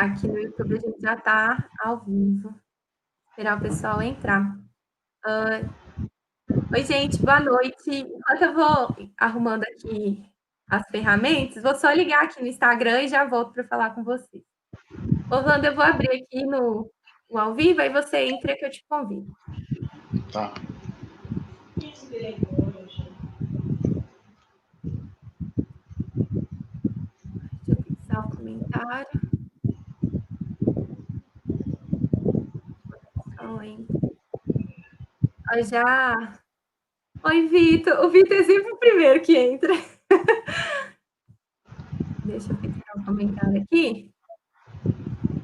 Aqui no YouTube a gente já está ao vivo. Esperar o pessoal entrar. Oi, gente, boa noite. Enquanto eu vou arrumando aqui as ferramentas, vou só ligar aqui no Instagram e já volto para falar com vocês. Orlando, eu vou abrir aqui no ao vivo, aí você entra que eu te convido. Tá. Deixa eu fixar o comentário. Oi, já. Oi, Vitor. O Vitor é sempre o primeiro que entra. Deixa eu fixar o comentário aqui.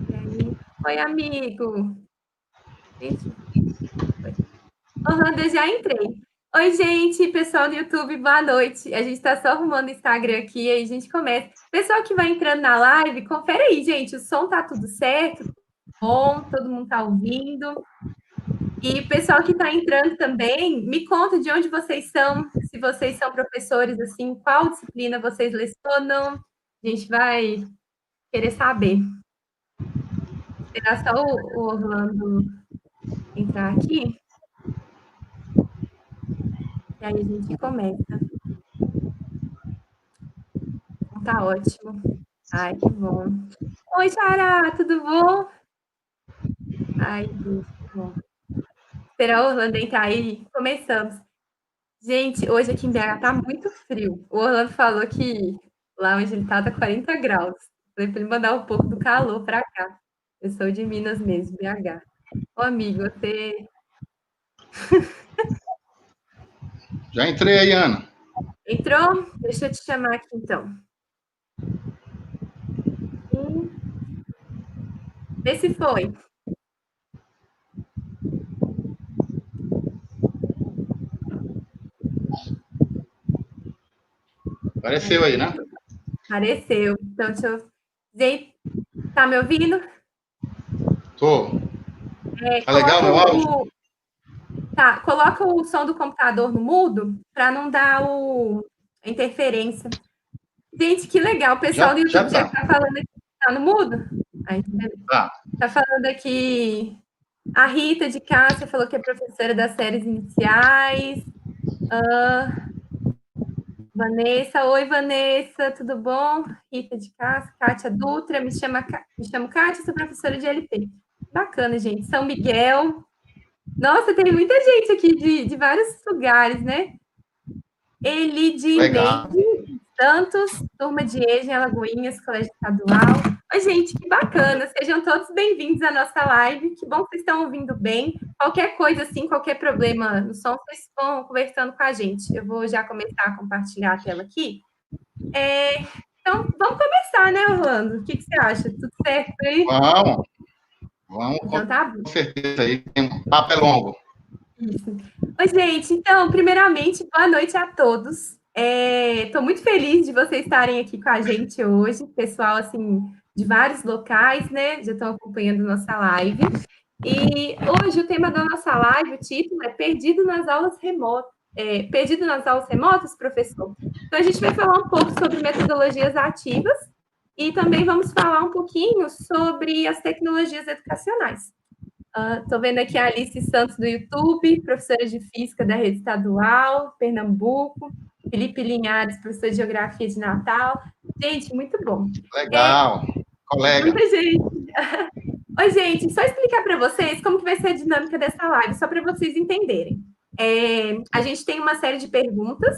E aí... Oi, amigo. Orlando, eu já entrei. Oi, gente, pessoal do YouTube, boa noite. A gente está só arrumando o Instagram aqui, aí a gente começa. Pessoal que vai entrando na live, confere aí, gente, o som tá tudo certo? Bom, todo mundo tá ouvindo? E pessoal que está entrando também, me conta de onde vocês são, se vocês são professores, assim, qual disciplina vocês lecionam. A gente vai querer saber. Esperar só o Orlando entrar aqui. E aí a gente começa. Então, tá ótimo. Ai, que bom. Oi, Xará, tudo bom? Ai, gente, que bom. Esperar o Orlando entrar aí, começamos. Gente, hoje aqui em BH tá muito frio. O Orlando falou que lá onde ele tá 40 graus. Falei pra ele mandar um pouco do calor pra cá. Eu sou de Minas mesmo, BH. Ô, amigo, você... Já entrei aí, Ana. Entrou? Deixa eu te chamar aqui, então. Vê se foi. Apareceu aí, né? Apareceu. Então, deixa eu... Gente, tá me ouvindo? Tô. Tá legal meu áudio? Tá, coloca o som do computador no mudo para não dar a interferência. Gente, que legal. O pessoal do Já YouTube já tá. está falando aqui. Tá no mudo? Aí, Tá. tá falando aqui. A Rita de Cássia falou que é professora das séries iniciais. Vanessa, oi Vanessa, tudo bom? Rita de Cássia, Kátia Dutra, me chamo Kátia, sou professora de LP. Bacana, gente. São Miguel. Nossa, tem muita gente aqui de vários lugares, né? Legal. Elidineide Santos, turma de EJA em Alagoinhas, Colégio Estadual. Oi, gente, que bacana. Sejam todos bem-vindos à nossa live. Que bom que vocês estão ouvindo bem. Qualquer coisa assim, qualquer problema no som, vocês vão conversando com a gente. Eu vou já começar a compartilhar a tela aqui. Então, vamos começar, né, Orlando? O que você acha? Tudo certo aí? Vamos, Então, tá bom. com certeza aí. O papo é longo. Isso. Oi, gente. Então, primeiramente, boa noite a todos. Estou muito feliz de vocês estarem aqui com a gente hoje, pessoal, assim, de vários locais, né? Já estão acompanhando nossa live. E hoje o tema da nossa live, o título é Perdido nas aulas remotas. Perdido nas aulas remotas, professor? Então, a gente vai falar um pouco sobre metodologias ativas e também vamos falar um pouquinho sobre as tecnologias educacionais. Estou vendo aqui a Alice Santos do YouTube, professora de Física da Rede Estadual, Pernambuco. Felipe Linhares, professor de Geografia de Natal. Gente, muito bom. Legal. Colega. Muita gente. Oi, gente, só explicar para vocês como que vai ser a dinâmica dessa live, só para vocês entenderem. A gente tem uma série de perguntas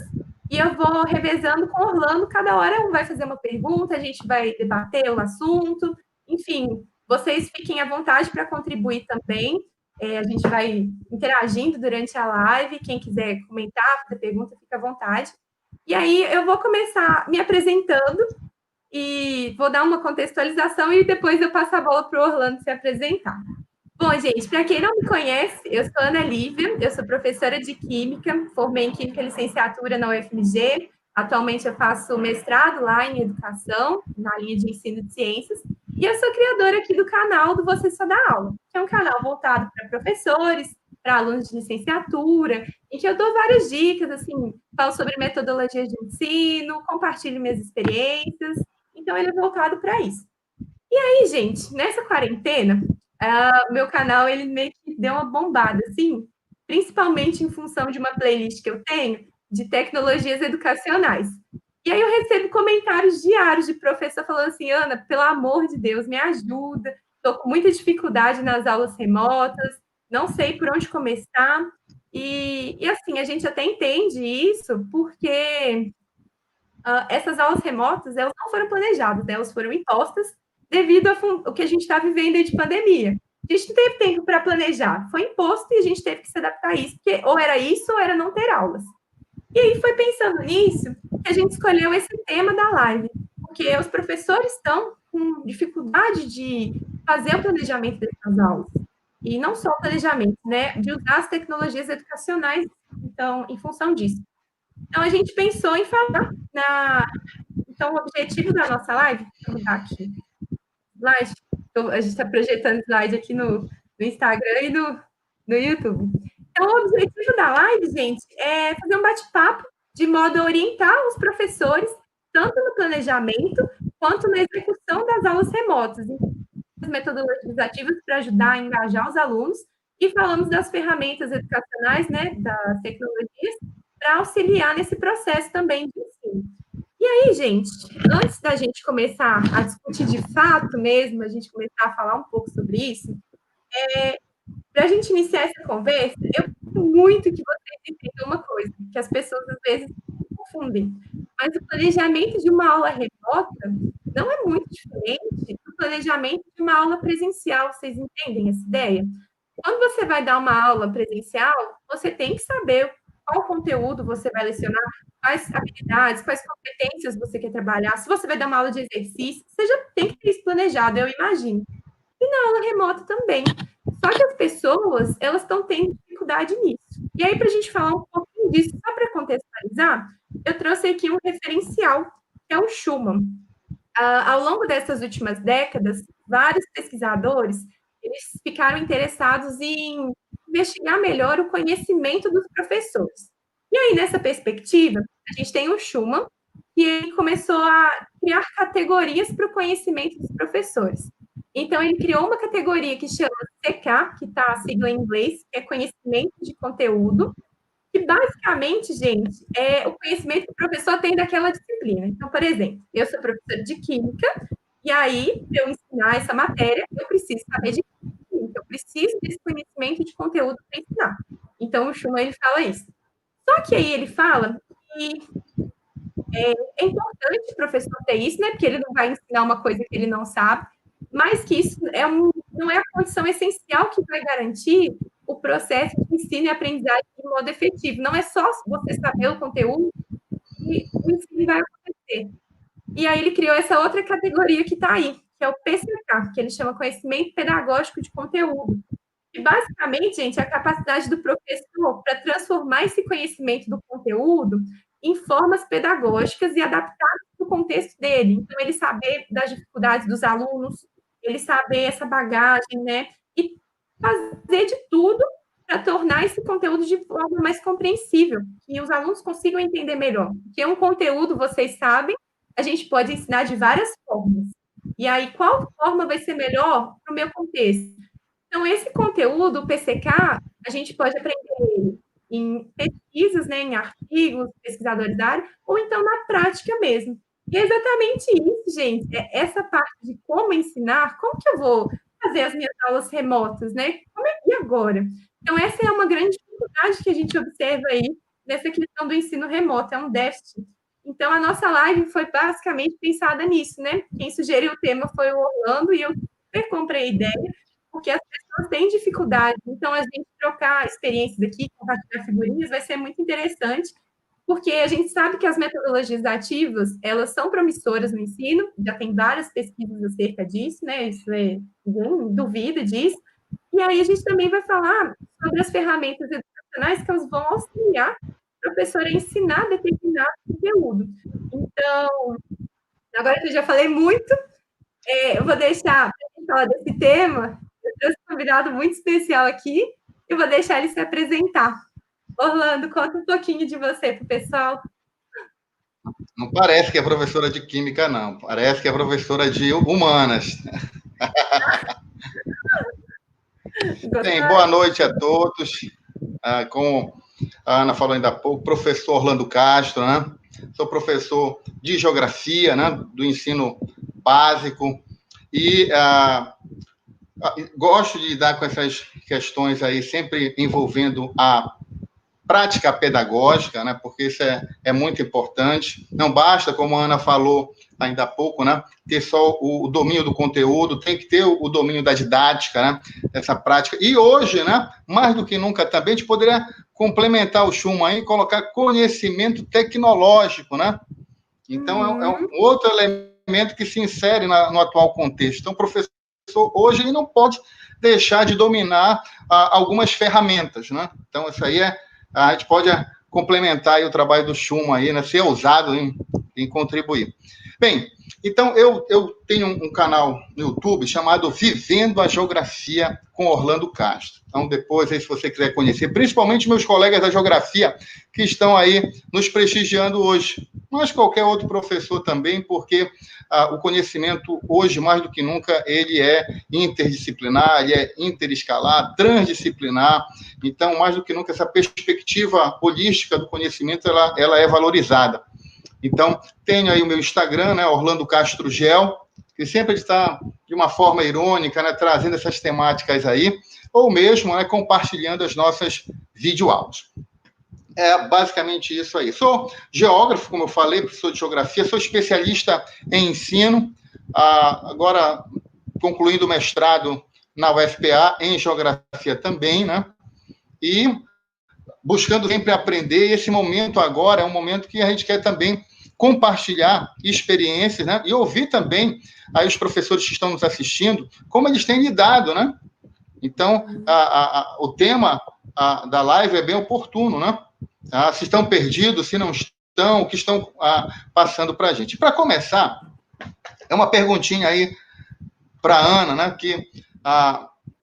e eu vou revezando com o Orlando, cada hora um vai fazer uma pergunta, a gente vai debater o assunto, enfim, vocês fiquem à vontade para contribuir também. A gente vai interagindo durante a live. Quem quiser comentar, fazer pergunta, fica à vontade. E aí eu vou começar me apresentando e vou dar uma contextualização e depois eu passo a bola para o Orlando se apresentar. Bom, gente, para quem não me conhece, eu sou Ana Lívia, eu sou professora de Química, formei em Química Licenciatura na UFMG, atualmente eu faço mestrado lá em Educação, na linha de Ensino de Ciências, e eu sou criadora aqui do canal do Você Só Dá Aula, que é um canal voltado para professores, para alunos de licenciatura, em que eu dou várias dicas, assim, falo sobre metodologias de ensino, compartilho minhas experiências, então ele é voltado para isso. E aí, gente, nessa quarentena, meu canal, ele meio que deu uma bombada, assim, principalmente em função de uma playlist que eu tenho de tecnologias educacionais. E aí eu recebo comentários diários de professor falando assim, Ana, pelo amor de Deus, me ajuda, estou com muita dificuldade nas aulas remotas, não sei por onde começar. E assim, a gente até entende isso porque essas aulas remotas, elas não foram planejadas, né? Elas foram impostas devido ao que a gente está vivendo aí de pandemia. A gente não teve tempo para planejar, foi imposto e a gente teve que se adaptar a isso, porque ou era isso ou era não ter aulas. E aí foi pensando nisso que a gente escolheu esse tema da live, porque os professores estão com dificuldade de fazer o planejamento dessas aulas. E não só o planejamento, né? De usar as tecnologias educacionais, então, em função disso. Então, a gente pensou em falar Então, o objetivo da nossa live, vou mudar aqui, slide, a gente está projetando slide aqui no Instagram e no YouTube. Então, o objetivo da live, gente, é fazer um bate-papo de modo a orientar os professores, tanto no planejamento quanto na execução das aulas remotas. As metodologias ativas para ajudar a engajar os alunos e falamos das ferramentas educacionais, né, das tecnologias, para auxiliar nesse processo também de ensino. E aí, gente, antes da gente começar a discutir de fato mesmo, a gente começar a falar um pouco sobre isso, para a gente iniciar essa conversa, eu quero muito que vocês entendam uma coisa, que as pessoas às vezes confundem. Mas o planejamento de uma aula remota não é muito diferente do planejamento de uma aula presencial. Vocês entendem essa ideia? Quando você vai dar uma aula presencial, você tem que saber qual conteúdo você vai lecionar, quais habilidades, quais competências você quer trabalhar. Se você vai dar uma aula de exercício, você já tem que ter isso planejado, eu imagino. E na aula remota também. Só que as pessoas, elas estão tendo dificuldade nisso. E aí, para a gente falar um pouquinho disso, só para contextualizar, eu trouxe aqui um referencial, que é o Schumann. Ao longo dessas últimas décadas, vários pesquisadores eles ficaram interessados em investigar melhor o conhecimento dos professores. E aí, nessa perspectiva, a gente tem o Schumann, que ele começou a criar categorias para o conhecimento dos professores. Então, ele criou uma categoria que chama CK, que está a sigla em inglês, que é conhecimento de conteúdo, que basicamente, gente, é o conhecimento que o professor tem daquela disciplina. Então, por exemplo, eu sou professora de química, e aí, para eu ensinar essa matéria, eu preciso saber de química, eu preciso desse conhecimento de conteúdo para ensinar. Então, o Schumann, ele fala isso. Só que aí ele fala que é importante o professor ter isso, né? Porque ele não vai ensinar uma coisa que ele não sabe, mas que isso não é a condição essencial que vai garantir o processo de ensino e aprendizagem de modo efetivo. Não é só você saber o conteúdo que o ensino vai acontecer. E aí ele criou essa outra categoria que está aí, que é o PCK, que ele chama Conhecimento Pedagógico de Conteúdo. E basicamente, gente, é a capacidade do professor para transformar esse conhecimento do conteúdo em formas pedagógicas e adaptadas para o contexto dele. Então, ele saber das dificuldades dos alunos, ele saber essa bagagem, né? E fazer de tudo para tornar esse conteúdo de forma mais compreensível, que os alunos consigam entender melhor. Porque um conteúdo, vocês sabem, a gente pode ensinar de várias formas. E aí, qual forma vai ser melhor para o meu contexto? Então, esse conteúdo, o PCK, a gente pode aprender em pesquisas, né, em artigos, pesquisadores da área, ou então na prática mesmo. E é exatamente isso, gente, é essa parte de como ensinar, como que eu vou fazer as minhas aulas remotas, né? E agora? Então, essa é uma grande dificuldade que a gente observa aí nessa questão do ensino remoto, é um déficit. Então, a nossa live foi basicamente pensada nisso, né? Quem sugeriu o tema foi o Orlando e eu super comprei a ideia, porque as pessoas têm dificuldade. Então, a gente trocar experiências aqui, compartilhar figurinhas, vai ser muito interessante, porque a gente sabe que as metodologias ativas, elas são promissoras no ensino, já tem várias pesquisas acerca disso, né? Isso ninguém duvida disso. E aí a gente também vai falar sobre as ferramentas educacionais que elas vão auxiliar o professor a ensinar determinado conteúdo. Então, agora que eu já falei muito, eu vou deixar para falar desse tema, eu trouxe um convidado muito especial aqui, e vou deixar ele se apresentar. Orlando, conta um pouquinho de você para o pessoal. Não parece que é professora de química, não. Parece que é professora de humanas. Bem, boa noite a todos. Como a Ana falou ainda há pouco, professor Orlando Castro, né? Sou professor de geografia, né? Do ensino básico e gosto de lidar com essas questões aí, sempre envolvendo a prática pedagógica, né? Porque isso é muito importante. Não basta, como a Ana falou ainda há pouco, né? Ter só o domínio do conteúdo, tem que ter o domínio da didática, né? Essa prática. E hoje, né? Mais do que nunca também, a gente poderia complementar o Schumann aí e colocar conhecimento tecnológico, né? Então, é um outro elemento que se insere no atual contexto. Então, o professor hoje ele não pode deixar de dominar algumas ferramentas, né? Então, isso aí a gente pode complementar aí o trabalho do Schumann aí, né? Ser ousado em contribuir. Bem, então eu tenho um canal no YouTube chamado Vivendo a Geografia com Orlando Castro. Então, depois, aí, se você quiser conhecer, principalmente meus colegas da geografia que estão aí nos prestigiando hoje, mas qualquer outro professor também, porque o conhecimento hoje, mais do que nunca, ele é interdisciplinar, ele é interescalar, transdisciplinar. Então, mais do que nunca, essa perspectiva holística do conhecimento, ela é valorizada. Então, tenho aí o meu Instagram, né, Orlando Castro Gel, que sempre está, de uma forma irônica, né, trazendo essas temáticas aí, ou mesmo, né, compartilhando as nossas videoaulas. É basicamente isso aí. Sou geógrafo, como eu falei, professor de geografia, sou especialista em ensino, agora concluindo o mestrado na UFPA em geografia também, né? E buscando sempre aprender, e esse momento agora é um momento que a gente quer também compartilhar experiências, né? E ouvir também aí os professores que estão nos assistindo, como eles têm lidado, né? Então, o tema da live é bem oportuno, né? Se estão perdidos, se não estão, o que estão passando para a gente. Para começar, é uma perguntinha aí para a Ana, né? Que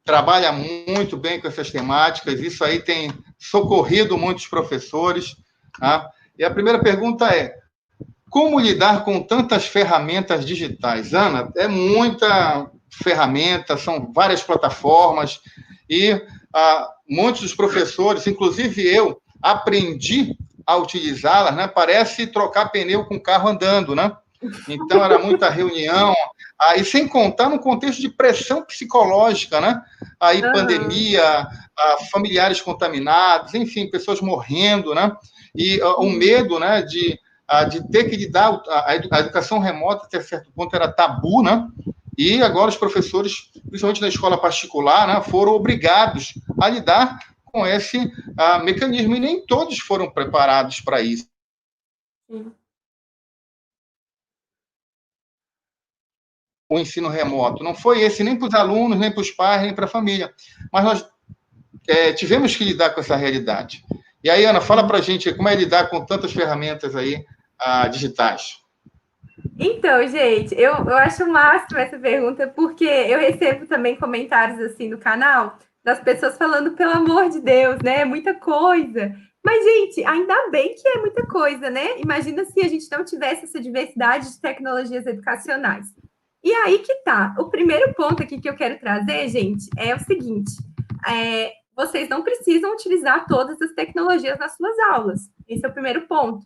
trabalha muito bem com essas temáticas, isso aí tem socorrido muitos professores. Tá? E a primeira pergunta é: como lidar com tantas ferramentas digitais? Ana, é muita ferramenta, são várias plataformas, e muitos dos professores, inclusive eu, aprendi a utilizá-las, né? Parece trocar pneu com carro andando, né? Então, era muita reunião, e sem contar no contexto de pressão psicológica, né? Aí, pandemia, familiares contaminados, enfim, pessoas morrendo, né? E o medo, né, de ter que lidar, a educação remota, até certo ponto, era tabu, né? E agora os professores, principalmente na escola particular, né, foram obrigados a lidar com esse mecanismo, e nem todos foram preparados para isso. Sim. O ensino remoto não foi esse nem para os alunos, nem para os pais, nem para a família. Mas nós tivemos que lidar com essa realidade. E aí, Ana, fala para a gente como é lidar com tantas ferramentas aí digitais. Então, gente, eu acho o máximo essa pergunta, porque eu recebo também comentários assim no canal das pessoas falando, pelo amor de Deus, né? É muita coisa. Mas, gente, ainda bem que é muita coisa, né? Imagina se a gente não tivesse essa diversidade de tecnologias educacionais. E aí que tá. O primeiro ponto aqui que eu quero trazer, gente, é o seguinte: vocês não precisam utilizar todas as tecnologias nas suas aulas. Esse é o primeiro ponto.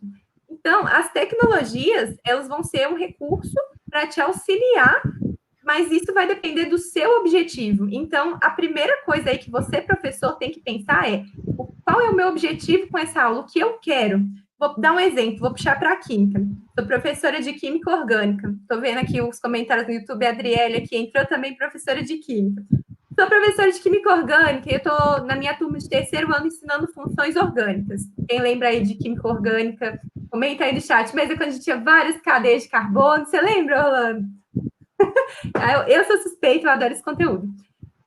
Então, as tecnologias, elas vão ser um recurso para te auxiliar, mas isso vai depender do seu objetivo. Então, a primeira coisa aí que você, professor, tem que pensar é: qual é o meu objetivo com essa aula? O que eu quero? Vou dar um exemplo, vou puxar para a química. Sou professora de química orgânica. Estou vendo aqui os comentários no YouTube, a Adriele aqui entrou também, professora de química. Sou professora de química orgânica e eu estou na minha turma de terceiro ano ensinando funções orgânicas. Quem lembra aí de química orgânica, comenta aí no chat. Mas é quando a gente tinha várias cadeias de carbono. Você lembra, Rolando? Eu sou suspeita, eu adoro esse conteúdo.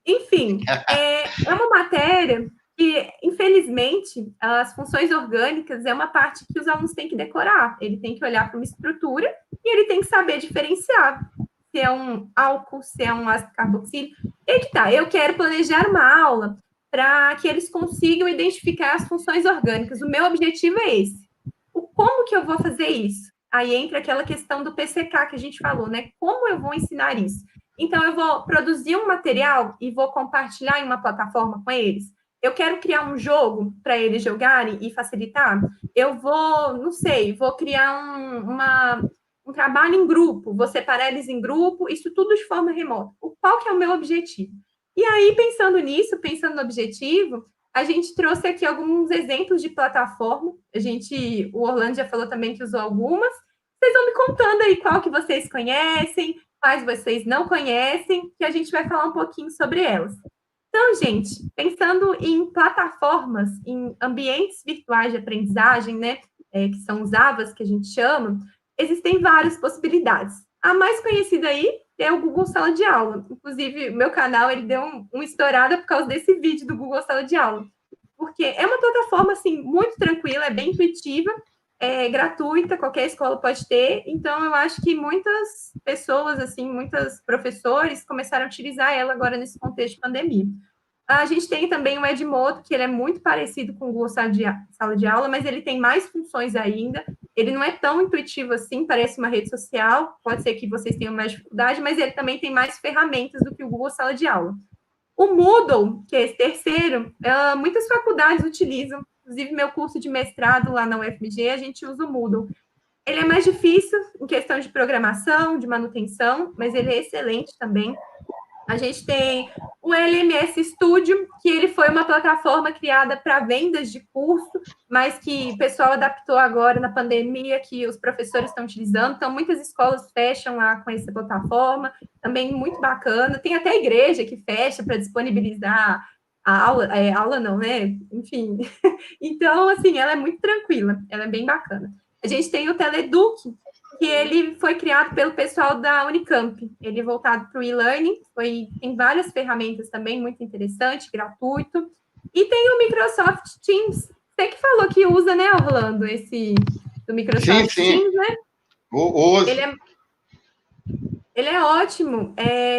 Enfim, é uma matéria que, infelizmente, as funções orgânicas é uma parte que os alunos têm que decorar. Ele tem que olhar para uma estrutura e ele tem que saber diferenciar se é um álcool, se é um ácido carboxílico. E aí que tá, eu quero planejar uma aula para que eles consigam identificar as funções orgânicas. O meu objetivo é esse. Como que eu vou fazer isso? Aí entra aquela questão do PCK que a gente falou, né? Como eu vou ensinar isso? Então, eu vou produzir um material e vou compartilhar em uma plataforma com eles. Eu quero criar um jogo para eles jogarem e facilitar. Eu vou, não sei, vou criar um trabalho em grupo, vou separar eles em grupo, isso tudo de forma remota. Qual que é o meu objetivo? E aí, pensando nisso, pensando no objetivo, a gente trouxe aqui alguns exemplos de plataforma. O Orlando já falou também que usou algumas. Vocês vão me contando aí qual que vocês conhecem, quais vocês não conhecem, que a gente vai falar um pouquinho sobre elas. Então, gente, pensando em plataformas, em ambientes virtuais de aprendizagem, né, que são os AVAs que a gente chama, existem várias possibilidades. A mais conhecida aí é o Google Sala de Aula. Inclusive, o meu canal ele deu uma estourada por causa desse vídeo do Google Sala de Aula. Porque é uma plataforma assim, muito tranquila, é bem intuitiva, é gratuita, qualquer escola pode ter. Então, eu acho que muitas pessoas, assim, muitos professores começaram a utilizar ela agora nesse contexto de pandemia. A gente tem também o Edmodo, que ele é muito parecido com o Google Sala de Aula, mas ele tem mais funções ainda. Ele não é tão intuitivo assim, parece uma rede social. Pode ser que vocês tenham mais dificuldade, mas ele também tem mais ferramentas do que o Google Sala de Aula. O Moodle, que é esse terceiro, muitas faculdades utilizam. Inclusive, meu curso de mestrado lá na UFMG, a gente usa o Moodle. Ele é mais difícil em questão de programação, de manutenção, mas ele é excelente também. A gente tem o LMS Studio, que ele foi uma plataforma criada para vendas de curso, mas que o pessoal adaptou agora na pandemia, que os professores estão utilizando. Então, muitas escolas fecham lá com essa plataforma, também muito bacana. Tem até igreja que fecha para disponibilizar a aula, aula não, né? Enfim. Então, assim, ela é muito tranquila, ela é bem bacana. A gente tem o Teleduc, que ele foi criado pelo pessoal da Unicamp. Ele é voltado para o e-learning, tem várias ferramentas também, muito interessante, gratuito. E tem o Microsoft Teams. Você que falou que usa, né, Orlando, esse do Microsoft Teams, né? Ele é ótimo.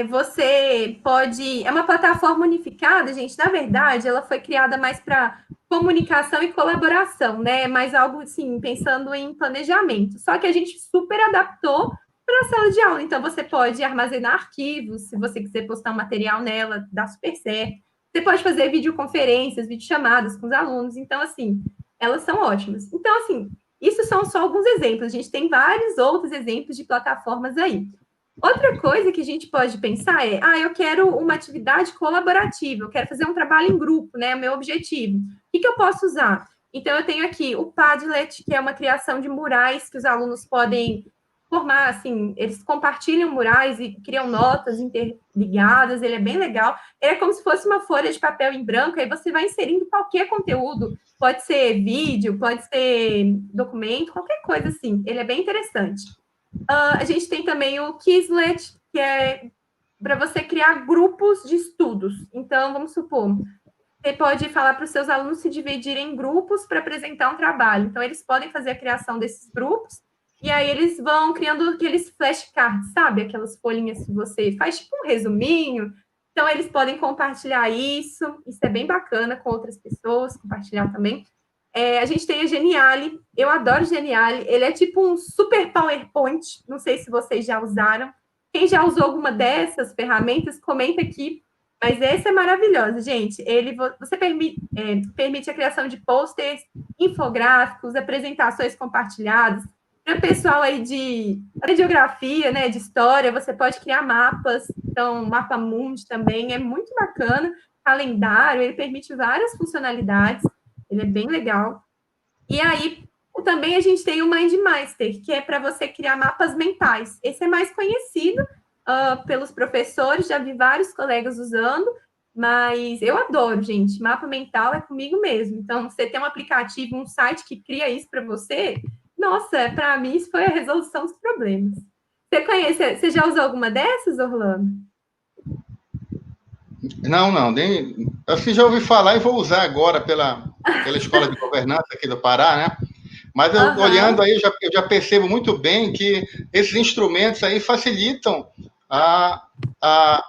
Você pode... É uma plataforma unificada, gente. Na verdade, ela foi criada mais para comunicação e colaboração, né? Mais algo assim, pensando em planejamento. Só que a gente super adaptou para a sala de aula. Então, você pode armazenar arquivos, se você quiser postar um material nela, dá super certo. Você pode fazer videoconferências, videochamadas com os alunos. Então, assim, elas são ótimas. Então, assim, isso são só alguns exemplos. A gente tem vários outros exemplos de plataformas aí. Outra coisa que a gente pode pensar eu quero uma atividade colaborativa, eu quero fazer um trabalho em grupo, né? É o meu objetivo. O que eu posso usar? Então, eu tenho aqui o Padlet, que é uma criação de murais que os alunos podem formar, assim, eles compartilham murais e criam notas interligadas, ele é bem legal. Ele é como se fosse uma folha de papel em branco, aí você vai inserindo qualquer conteúdo, pode ser vídeo, pode ser documento, qualquer coisa assim. Ele é bem interessante. A gente tem também o Quizlet, que é para você criar grupos de estudos. Então, vamos supor, você pode falar para os seus alunos se dividirem em grupos para apresentar um trabalho. Então, eles podem fazer a criação desses grupos, e aí eles vão criando aqueles flashcards, sabe? Aquelas folhinhas que você faz tipo um resuminho. Então, eles podem compartilhar isso é bem bacana com outras pessoas, compartilhar também. A gente tem a Geniali, eu adoro Geniali, ele é tipo um super PowerPoint, não sei se vocês já usaram. Quem já usou alguma dessas ferramentas, comenta aqui, mas esse é maravilhoso, gente. Você permite a criação de posters, infográficos, apresentações compartilhadas. Para o pessoal aí de radiografia, né, de história, você pode criar mapas, então, Mapa Mundi também é muito bacana, calendário, ele permite várias funcionalidades. Ele é bem legal. E aí, também a gente tem o MindMaster, que é para você criar mapas mentais. Esse é mais conhecido pelos professores, já vi vários colegas usando, mas eu adoro, gente. Mapa mental é comigo mesmo. Então, você tem um aplicativo, um site que cria isso para você, nossa, para mim isso foi a resolução dos problemas. Você já usou alguma dessas, Orlando? Não. Assim, já ouvi falar e vou usar agora pela Escola de Governança aqui do Pará, né? Mas olhando aí, eu já percebo muito bem que esses instrumentos aí facilitam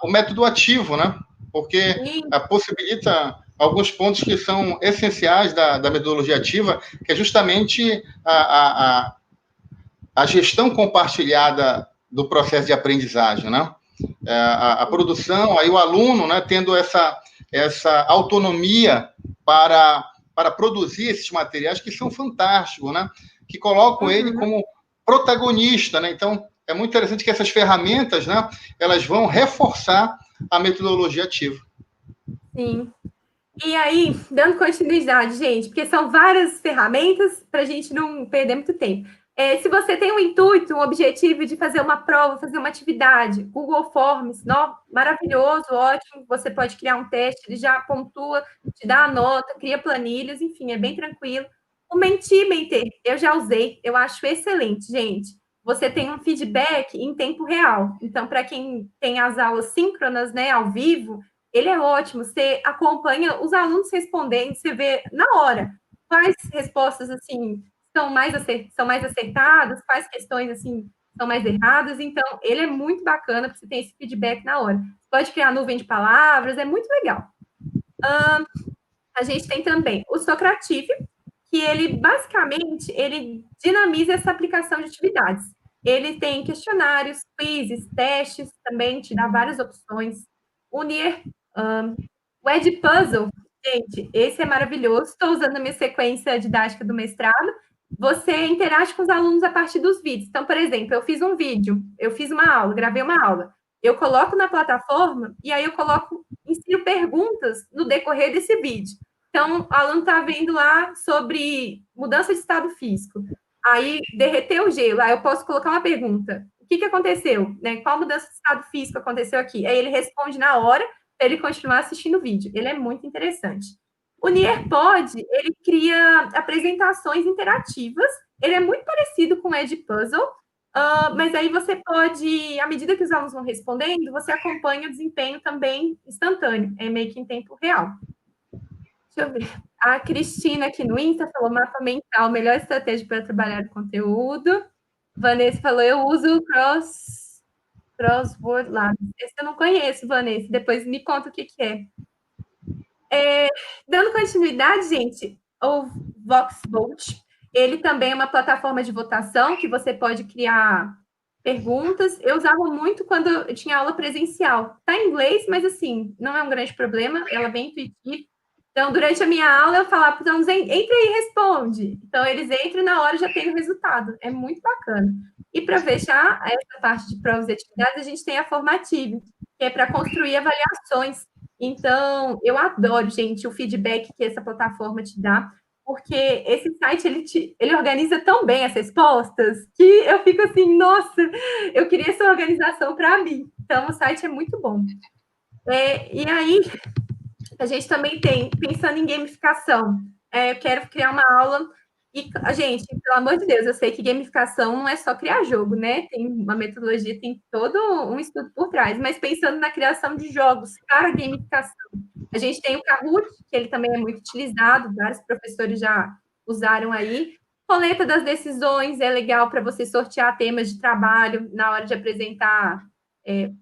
o método ativo, né? Porque possibilita alguns pontos que são essenciais da metodologia ativa, que é justamente a a gestão compartilhada do processo de aprendizagem, né? A produção, aí o aluno, né, tendo essa autonomia para produzir esses materiais que são fantásticos, né? Que colocam ele como protagonista, né? Então, é muito interessante que essas ferramentas, né, elas vão reforçar a metodologia ativa. Sim. E aí, dando continuidade, gente, porque são várias ferramentas para a gente não perder muito tempo. Se você tem um intuito, um objetivo de fazer uma prova, fazer uma atividade, Google Forms, maravilhoso, ótimo, você pode criar um teste, ele já pontua, te dá a nota, cria planilhas, enfim, é bem tranquilo. O Mentimeter, eu já usei, eu acho excelente, gente. Você tem um feedback em tempo real. Então, para quem tem as aulas síncronas, né, ao vivo, ele é ótimo. Você acompanha os alunos respondendo, você vê na hora quais respostas, assim, são mais acertadas, quais questões, assim, são mais erradas. Então, ele é muito bacana para você ter esse feedback na hora. Você pode criar nuvem de palavras, é muito legal. A gente tem também o Socrative, que ele, basicamente, ele dinamiza essa aplicação de atividades. Ele tem questionários, quizzes, testes, também te dá várias opções. O o Edpuzzle, gente, esse é maravilhoso. Estou usando a minha sequência didática do mestrado. Você interage com os alunos a partir dos vídeos. Então, por exemplo, eu fiz um vídeo, eu fiz uma aula, gravei uma aula. Eu coloco na plataforma e aí eu insiro perguntas no decorrer desse vídeo. Então, o aluno está vendo lá sobre mudança de estado físico. Aí, derreteu o gelo. Aí eu posso colocar uma pergunta. O que aconteceu? Né? Qual mudança de estado físico aconteceu aqui? Aí ele responde na hora para ele continuar assistindo o vídeo. Ele é muito interessante. O Nearpod, ele cria apresentações interativas. Ele é muito parecido com o Edpuzzle, mas aí você pode, à medida que os alunos vão respondendo, você acompanha o desempenho também instantâneo, é meio que em tempo real. Deixa eu ver. A Cristina aqui no Insta falou mapa mental, melhor estratégia para trabalhar o conteúdo. Vanessa falou, eu uso o Crossword Labs. Esse eu não conheço, Vanessa. Depois me conta o que é. Dando continuidade, gente, o VoxVote, ele também é uma plataforma de votação que você pode criar perguntas. Eu usava muito quando eu tinha aula presencial. Está em inglês, mas assim, não é um grande problema, ela é bem intuitiva. Então, durante a minha aula, eu falava para os alunos, entra aí e responde. Então, eles entram e na hora já tem o resultado. É muito bacana. E para fechar essa parte de provas e atividades, a gente tem a Formative, que é para construir avaliações. Então, eu adoro, gente, o feedback que essa plataforma te dá, porque esse site, ele organiza tão bem as respostas, que eu fico assim, nossa, eu queria essa organização para mim. Então, o site é muito bom. E aí, a gente também tem, pensando em gamificação, eu quero criar uma aula, e, gente, pelo amor de Deus, eu sei que gamificação não é só criar jogo, né? Tem uma metodologia, tem todo um estudo por trás, mas pensando na criação de jogos para gamificação. A gente tem o Kahoot, que ele também é muito utilizado, vários professores já usaram aí. Roleta das decisões é legal para você sortear temas de trabalho na hora de apresentar,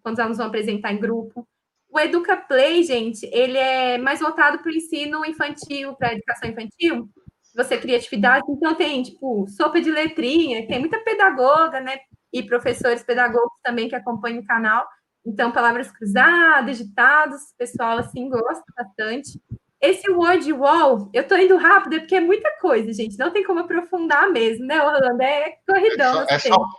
quando os alunos vão apresentar em grupo. O EducaPlay, gente, ele é mais voltado para o ensino infantil, para a educação infantil. Você cria atividades, então tem, tipo, sopa de letrinha, tem muita pedagoga, né? E professores pedagogos também que acompanham o canal. Então, palavras cruzadas, ditados, o pessoal, assim, gosta bastante. Esse Word Wall, eu tô indo rápido, porque é muita coisa, gente. Não tem como aprofundar mesmo, né, Orlando? É corridão.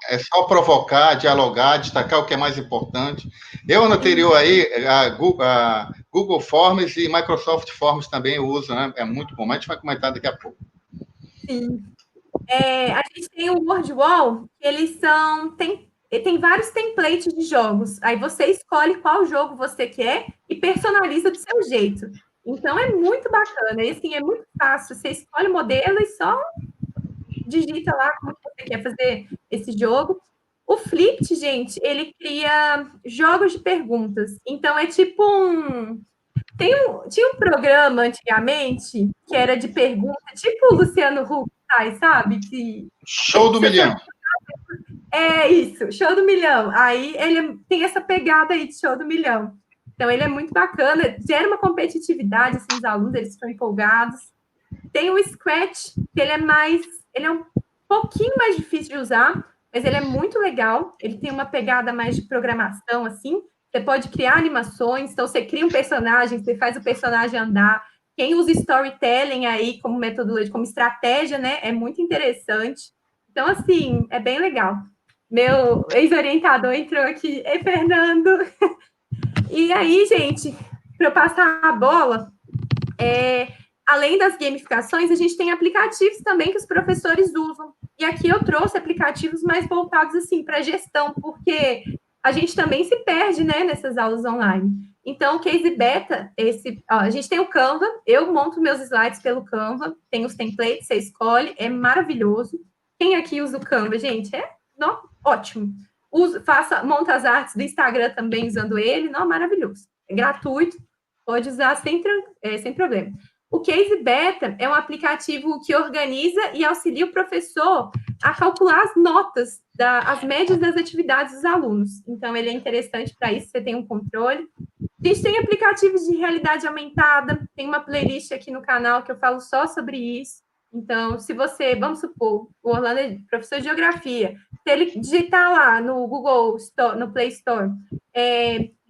É só provocar, dialogar, destacar o que é mais importante. Eu, no anterior aí, a Google Forms e Microsoft Forms também eu uso, né? É muito bom, mas a gente vai comentar daqui a pouco. Sim. A gente tem o Word Wall, que eles tem vários templates de jogos. Aí você escolhe qual jogo você quer e personaliza do seu jeito. Então, é muito bacana. E, assim, é muito fácil. Você escolhe o modelo e só digita lá como você quer fazer esse jogo. O Flipped, gente, ele cria jogos de perguntas. Então, é tipo tinha um programa antigamente que era de pergunta, tipo o Luciano Huck, sabe? Show do Milhão. É isso, Show do Milhão. Aí ele tem essa pegada aí de Show do Milhão. Então, ele é muito bacana, gera uma competitividade, assim, os alunos, eles ficam empolgados. Tem o Scratch, que ele é um pouquinho mais difícil de usar, mas ele é muito legal, ele tem uma pegada mais de programação, assim, você pode criar animações, então você cria um personagem, você faz o personagem andar, quem usa storytelling aí como metodologia, como estratégia, né, é muito interessante. Então, assim, é bem legal. Meu ex-orientador entrou aqui, ei, Fernando! E aí, gente, para eu passar a bola, além das gamificações, a gente tem aplicativos também que os professores usam. E aqui eu trouxe aplicativos mais voltados assim para gestão, porque a gente também se perde, né, nessas aulas online. Então, o Case Beta, a gente tem o Canva, eu monto meus slides pelo Canva, tem os templates, você escolhe, é maravilhoso. Quem aqui usa o Canva, gente? Ótimo. Monta as artes do Instagram também usando ele, maravilhoso. É gratuito, pode usar sem problema. O Case Beta é um aplicativo que organiza e auxilia o professor a calcular as notas, as médias das atividades dos alunos. Então, ele é interessante para isso, você tem um controle. A gente tem aplicativos de realidade aumentada, tem uma playlist aqui no canal que eu falo só sobre isso. Então, se você, vamos supor, o Orlando é professor de geografia, se ele digitar lá no Google Store, no Play Store,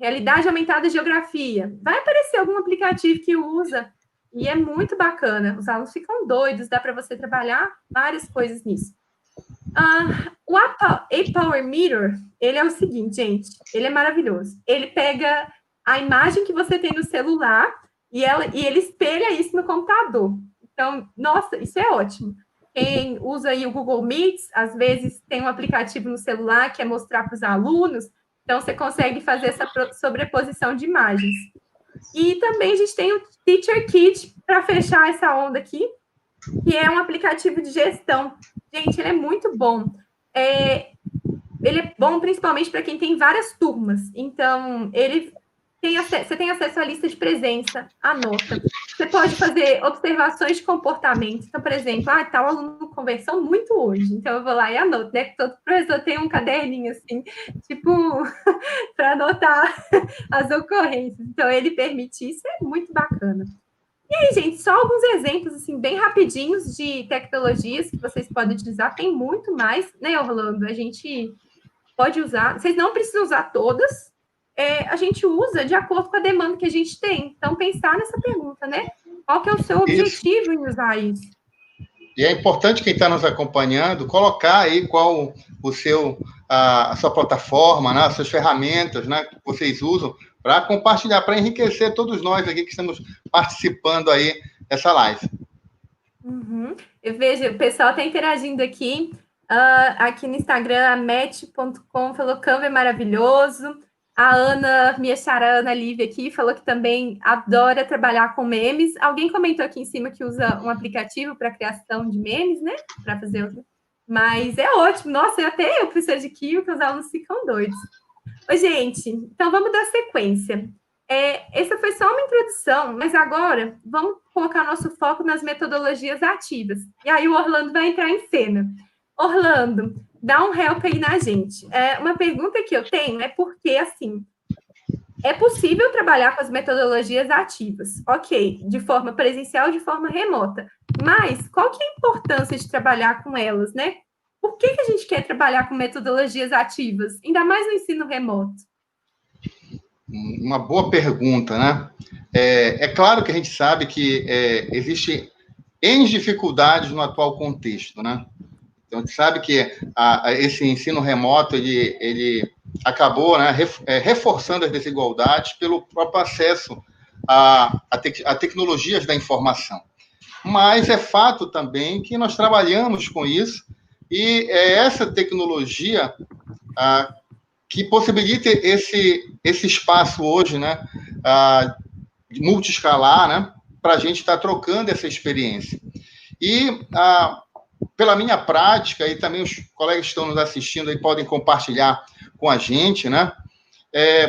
realidade aumentada geografia, vai aparecer algum aplicativo que usa, e é muito bacana. Os alunos ficam doidos, dá para você trabalhar várias coisas nisso. O A-Power Meter, ele é o seguinte, gente, ele é maravilhoso. Ele pega a imagem que você tem no celular e ele espelha isso no computador. Então, nossa, isso é ótimo. Quem usa aí o Google Meets, às vezes tem um aplicativo no celular que é mostrar para os alunos, então você consegue fazer essa sobreposição de imagens. E também a gente tem o Teacher Kit para fechar essa onda aqui, que é um aplicativo de gestão. Gente, ele é muito bom. Ele é bom principalmente para quem tem várias turmas. Então, você tem acesso à lista de presença, à nota. Você pode fazer observações de comportamento. Então, por exemplo, tal aluno conversou muito hoje. Então, eu vou lá e anoto, né? Todo professor tem um caderninho, assim, tipo, para anotar as ocorrências. Então, ele permite isso, é muito bacana. E aí, gente, só alguns exemplos, assim, bem rapidinhos de tecnologias que vocês podem utilizar. Tem muito mais, né, Orlando? A gente pode usar. Vocês não precisam usar todas. A gente usa de acordo com a demanda que a gente tem. Então, pensar nessa pergunta, né? Qual que é o seu objetivo em usar isso? E é importante quem está nos acompanhando colocar aí qual a sua plataforma, né, as suas ferramentas, né, que vocês usam para compartilhar, para enriquecer todos nós aqui que estamos participando aí dessa live. Uhum. Eu vejo, o pessoal está interagindo aqui. Aqui no Instagram, a match.com falou Canva é maravilhoso. A Ana, minha xará Ana Lívia aqui, falou que também adora trabalhar com memes. Alguém comentou aqui em cima que usa um aplicativo para criação de memes, né? Para fazer outro. Mas é ótimo. Nossa, até eu preciso de química, os alunos ficam doidos. Oi, gente, então vamos dar sequência. Essa foi só uma introdução, mas agora vamos colocar nosso foco nas metodologias ativas. E aí o Orlando vai entrar em cena. Orlando, dá um help aí na gente. Uma pergunta que eu tenho é porque, assim, é possível trabalhar com as metodologias ativas, ok, de forma presencial, de forma remota, mas qual que é a importância de trabalhar com elas, né? Por que a gente quer trabalhar com metodologias ativas, ainda mais no ensino remoto? Uma boa pergunta, né? É claro que a gente sabe que existe N dificuldades no atual contexto, né? Então, a gente sabe que esse ensino remoto, ele acabou, né, reforçando as desigualdades pelo próprio acesso a tecnologias da informação. Mas é fato também que nós trabalhamos com isso e é essa tecnologia que possibilita esse espaço hoje, né, multiescalar, né, para a gente estar trocando essa experiência. E pela minha prática, e também os colegas que estão nos assistindo aí podem compartilhar com a gente, né?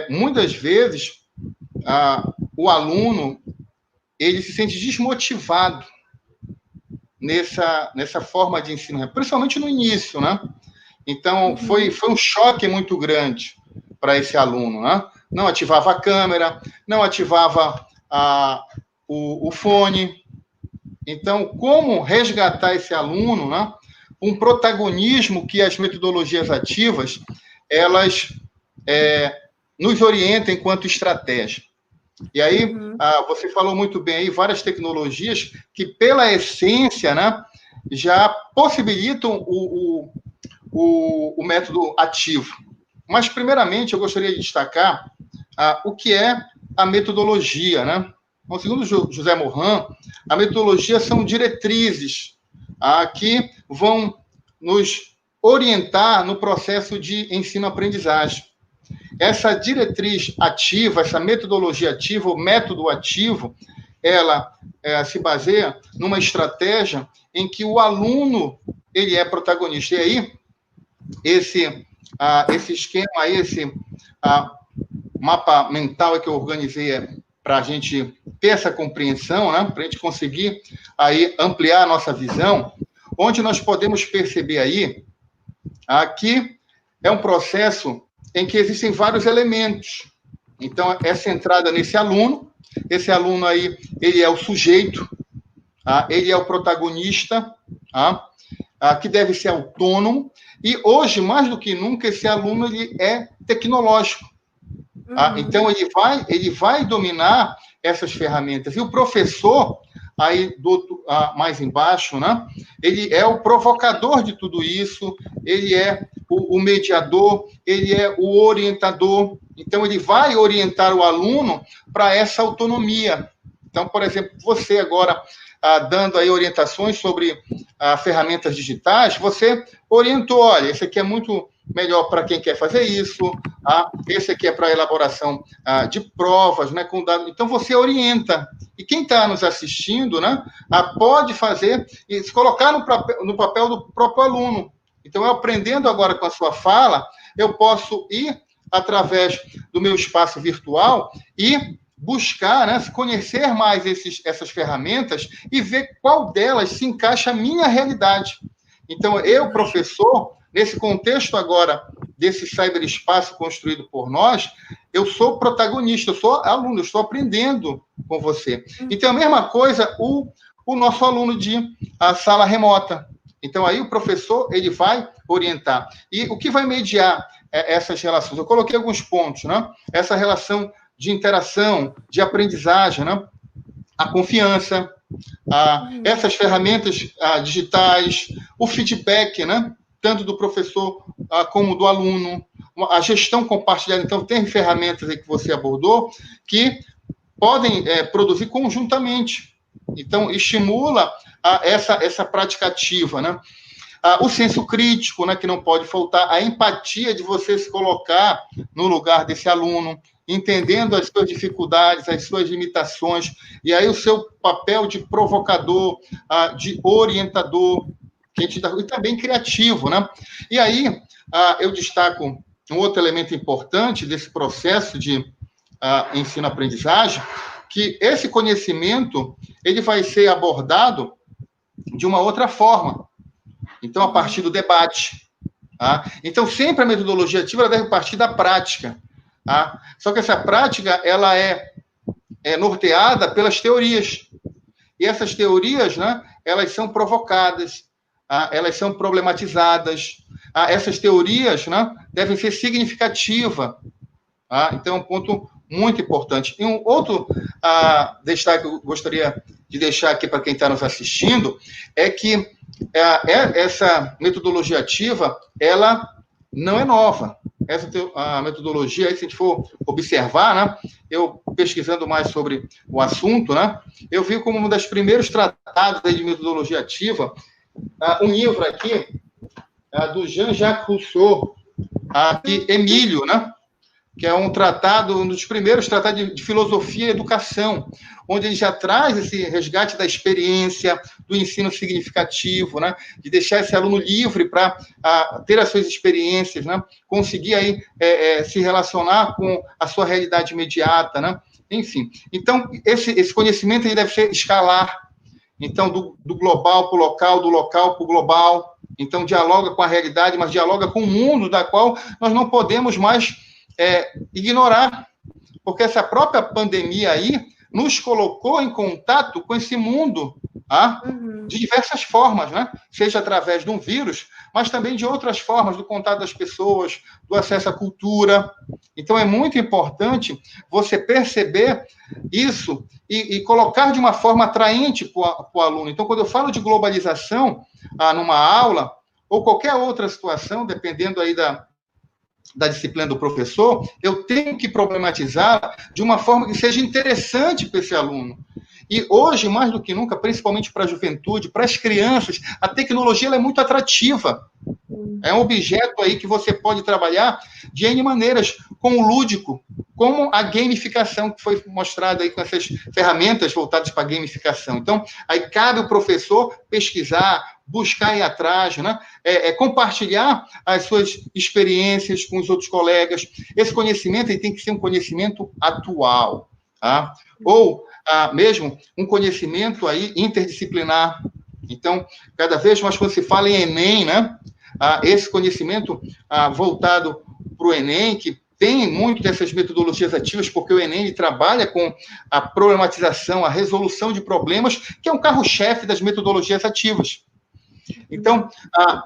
Muitas vezes, o aluno, ele se sente desmotivado nessa forma de ensino, principalmente no início, né? Então, foi um choque muito grande para esse aluno, né? Não ativava a câmera, não ativava o fone. Então, como resgatar esse aluno, né, um protagonismo que as metodologias ativas, elas nos orientam enquanto estratégia. E aí, você falou muito bem aí, várias tecnologias que, pela essência, né, já possibilitam o método ativo. Mas, primeiramente, eu gostaria de destacar o que é a metodologia, né? Bom, segundo José Morin, a metodologia são diretrizes que vão nos orientar no processo de ensino-aprendizagem. Essa diretriz ativa, essa metodologia ativa, o método ativo, ela se baseia numa estratégia em que o aluno ele é protagonista. E aí, esse esquema, esse mapa mental que eu organizei para a gente ter essa compreensão, né? Para a gente conseguir aí ampliar a nossa visão, onde nós podemos perceber aí que é um processo em que existem vários elementos. Então, é centrada nesse aluno. Esse aluno aí, ele é o sujeito, ele é o protagonista, que deve ser autônomo. E hoje, mais do que nunca, esse aluno ele é tecnológico. Então, ele vai dominar essas ferramentas. E o professor, aí mais embaixo, né? Ele é o provocador de tudo isso, ele é o mediador, ele é o orientador. Então, ele vai orientar o aluno para essa autonomia. Então, por exemplo, você agora dando aí orientações sobre ferramentas digitais, você orientou, olha, esse aqui é muito melhor para quem quer fazer isso, esse aqui é para elaboração de provas, né, com dados. Então, você orienta. E quem está nos assistindo, né, pode fazer e se colocar no papel do próprio aluno. Então, eu aprendendo agora com a sua fala, eu posso ir através do meu espaço virtual e buscar, né, conhecer mais essas ferramentas e ver qual delas se encaixa à minha realidade. Então, eu, professor, nesse contexto agora desse cyberespaço construído por nós, eu sou protagonista, eu sou aluno, eu estou aprendendo com você. Então, a mesma coisa o nosso aluno de sala remota. Então, aí o professor, ele vai orientar. E o que vai mediar essas relações? Eu coloquei alguns pontos, né? Essa relação de interação, de aprendizagem, né? A confiança, essas ferramentas digitais, o feedback, né? Tanto do professor como do aluno, a gestão compartilhada. Então, tem ferramentas aí que você abordou que podem produzir conjuntamente. Então, estimula essa prática ativa, né? O senso crítico, né, que não pode faltar, a empatia de você se colocar no lugar desse aluno, entendendo as suas dificuldades, as suas limitações, e aí o seu papel de provocador, de orientador, e também criativo, né? E aí, eu destaco um outro elemento importante desse processo de ensino-aprendizagem, que esse conhecimento, ele vai ser abordado de uma outra forma. Então, a partir do debate. Então, sempre a metodologia ativa ela deve partir da prática. Só que essa prática ela é norteada pelas teorias. E essas teorias, né, elas são provocadas, elas são problematizadas. Essas teorias, né, devem ser significativas. Então, é um ponto muito importante. E um outro destaque que eu gostaria de deixar aqui para quem está nos assistindo é que essa metodologia ativa, ela não é nova. A metodologia, se a gente for observar, né, eu pesquisando mais sobre o assunto, né, eu vi como um dos primeiros tratados de metodologia ativa, um livro aqui, do Jean-Jacques Rousseau, aqui, Emílio, né, que é um tratado, um dos primeiros tratados de filosofia e educação, onde ele já traz esse resgate da experiência, do ensino significativo, né? De deixar esse aluno livre para ter as suas experiências, né? Conseguir aí, se relacionar com a sua realidade imediata, né? Enfim, então, esse conhecimento ele deve ser escalar, então, do global para o local, do local para o global, então, dialoga com a realidade, mas dialoga com o mundo da qual nós não podemos mais ignorar, porque essa própria pandemia aí nos colocou em contato com esse mundo de diversas formas, né? Seja através de um vírus, mas também de outras formas, do contato das pessoas, do acesso à cultura. Então, é muito importante você perceber isso e colocar de uma forma atraente para o aluno. Então, quando eu falo de globalização numa aula, ou qualquer outra situação, dependendo aí da disciplina do professor, eu tenho que problematizar de uma forma que seja interessante para esse aluno. E hoje, mais do que nunca, principalmente para a juventude, para as crianças, a tecnologia ela é muito atrativa. É um objeto aí que você pode trabalhar de N maneiras, com o lúdico, como a gamificação, que foi mostrada aí com essas ferramentas voltadas para a gamificação. Então, aí cabe o professor pesquisar, buscar ir atrás, né? Compartilhar as suas experiências com os outros colegas. Esse conhecimento ele tem que ser um conhecimento atual, tá? Ou mesmo um conhecimento aí interdisciplinar. Então, cada vez mais quando se fala em Enem, né? Esse conhecimento voltado para o Enem, que tem muito dessas metodologias ativas, porque o Enem ele trabalha com a problematização, a resolução de problemas, que é um carro-chefe das metodologias ativas. Então,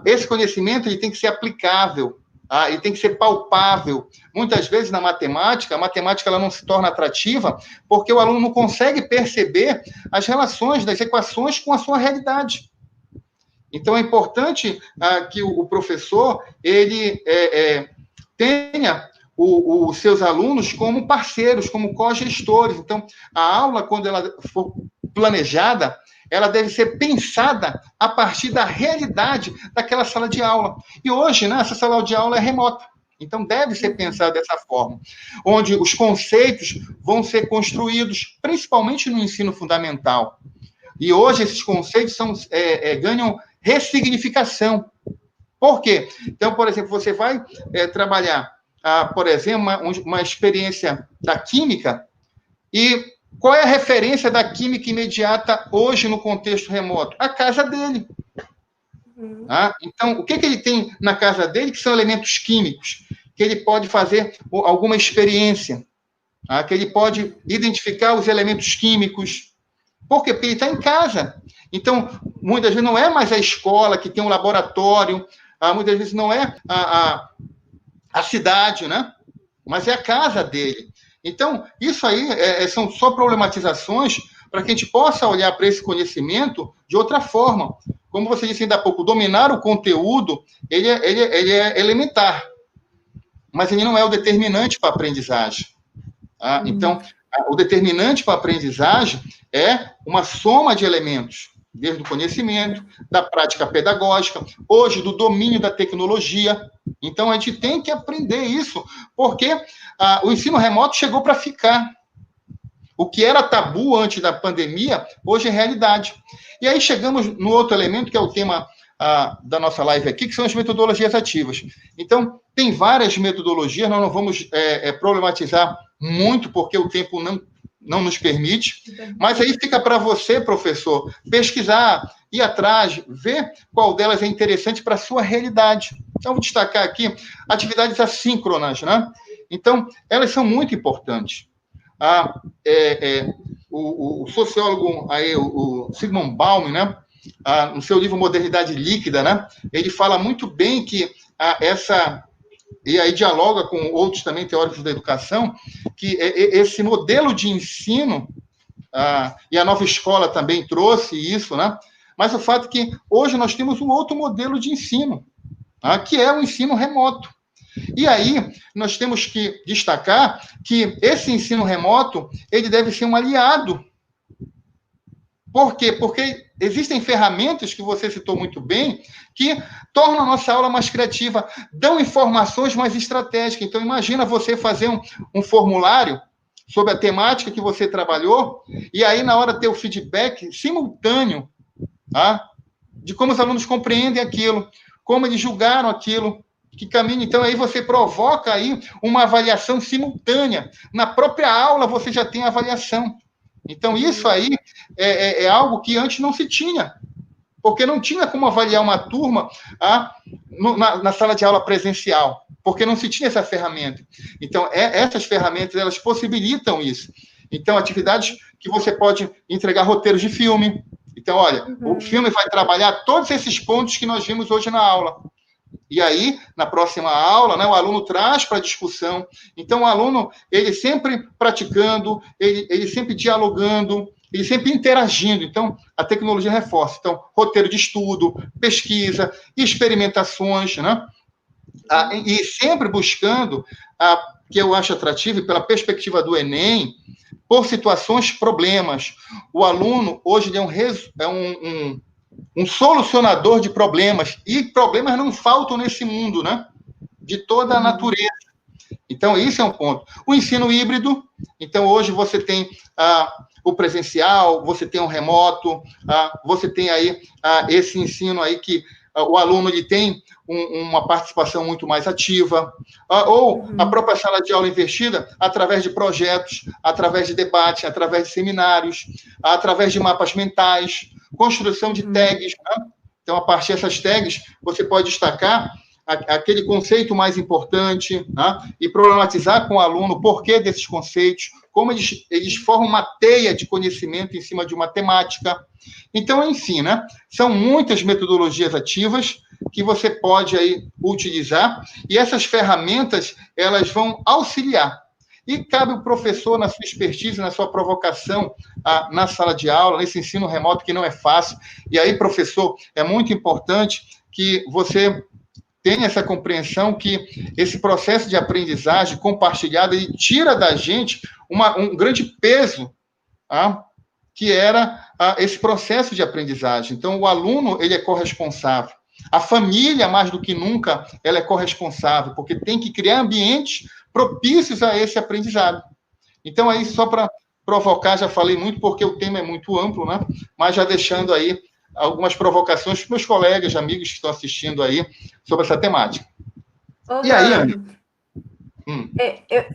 esse conhecimento ele tem que ser aplicável, ele tem que ser palpável. Muitas vezes, na matemática, a matemática ela não se torna atrativa porque o aluno não consegue perceber as relações das equações com a sua realidade. Então, é importante que o professor ele tenha os seus alunos como parceiros, como cogestores. Então, a aula, quando ela for planejada, ela deve ser pensada a partir da realidade daquela sala de aula. E hoje, né, essa sala de aula é remota. Então, deve ser pensada dessa forma, onde os conceitos vão ser construídos, principalmente no ensino fundamental. E hoje, esses conceitos ganham ressignificação. Por quê? Então, por exemplo, você vai trabalhar, por exemplo, uma experiência da química, e qual é a referência da química imediata hoje no contexto remoto? A casa dele. Então, o que ele tem na casa dele que são elementos químicos? Que ele pode fazer alguma experiência, que ele pode identificar os elementos químicos. Por quê? Porque ele está em casa. Então, muitas vezes não é mais a escola que tem um laboratório, muitas vezes não é a cidade, né? Mas é a casa dele. Então, isso aí são só problematizações para que a gente possa olhar para esse conhecimento de outra forma. Como você disse ainda há pouco, dominar o conteúdo, ele é elementar, mas ele não é o determinante para a aprendizagem. Então, o determinante para a aprendizagem é uma soma de elementos, desde o conhecimento, da prática pedagógica, hoje do domínio da tecnologia. Então, a gente tem que aprender isso, porque o ensino remoto chegou para ficar. O que era tabu antes da pandemia, hoje é realidade. E aí chegamos no outro elemento, que é o tema da nossa live aqui, que são as metodologias ativas. Então, tem várias metodologias, nós não vamos problematizar muito, porque o tempo não nos permite, mas aí fica para você, professor, pesquisar, ir atrás, ver qual delas é interessante para a sua realidade. Então, vou destacar aqui atividades assíncronas, né? Então, elas são muito importantes. O sociólogo aí, o Zygmunt Bauman, né? No seu livro Modernidade Líquida, né? Ele fala muito bem que e aí dialoga com outros também teóricos da educação, que esse modelo de ensino, e a nova escola também trouxe isso, né? Mas o fato é que hoje nós temos um outro modelo de ensino, que é o ensino remoto. E aí nós temos que destacar que esse ensino remoto ele deve ser um aliado. Por quê? Porque existem ferramentas que você citou muito bem que tornam a nossa aula mais criativa, dão informações mais estratégicas. Então, imagina você fazer um formulário sobre a temática que você trabalhou e aí, na hora, ter o feedback simultâneo de como os alunos compreendem aquilo, como eles julgaram aquilo, que caminho. Então, aí você provoca aí uma avaliação simultânea. Na própria aula, você já tem a avaliação. Então, isso aí é algo que antes não se tinha, porque não tinha como avaliar uma turma na sala de aula presencial, porque não se tinha essa ferramenta. Então, essas ferramentas, elas possibilitam isso. Então, atividades que você pode entregar roteiros de filme, Então, olha, o filme vai trabalhar todos esses pontos que nós vimos hoje na aula. E aí, na próxima aula, né, o aluno traz para a discussão. Então, o aluno, ele sempre praticando, ele sempre dialogando, ele sempre interagindo. Então, a tecnologia reforça. Então, roteiro de estudo, pesquisa, experimentações, né? E sempre buscando, que eu acho atrativo, e pela perspectiva do Enem, por situações, problemas. O aluno, hoje, ele é um solucionador de problemas, e problemas não faltam nesse mundo, né? De toda a natureza. Então, isso é um ponto. O ensino híbrido, então, hoje você tem o presencial, você tem o remoto, você tem aí esse ensino aí que o aluno ele tem uma participação muito mais ativa, ou a própria sala de aula investida através de projetos, através de debates, através de seminários, através de mapas mentais, construção de tags, né? Então, a partir dessas tags, você pode destacar aquele conceito mais importante, né? E problematizar com o aluno o porquê desses conceitos, como eles formam uma teia de conhecimento em cima de uma temática. Então, enfim, né? São muitas metodologias ativas que você pode aí utilizar, e essas ferramentas, elas vão auxiliar. E cabe o professor, na sua expertise, na sua provocação, na sala de aula, nesse ensino remoto que não é fácil. E aí, professor, é muito importante que você tenha essa compreensão que esse processo de aprendizagem compartilhada, ele tira da gente um grande peso, que era esse processo de aprendizagem. Então, o aluno, ele é corresponsável. A família, mais do que nunca, ela é corresponsável, porque tem que criar ambientes propícios a esse aprendizado. Então, aí, só para provocar, já falei muito, porque o tema é muito amplo, né? Mas já deixando aí algumas provocações para os meus colegas, amigos que estão assistindo aí, sobre essa temática. E aí, Ana?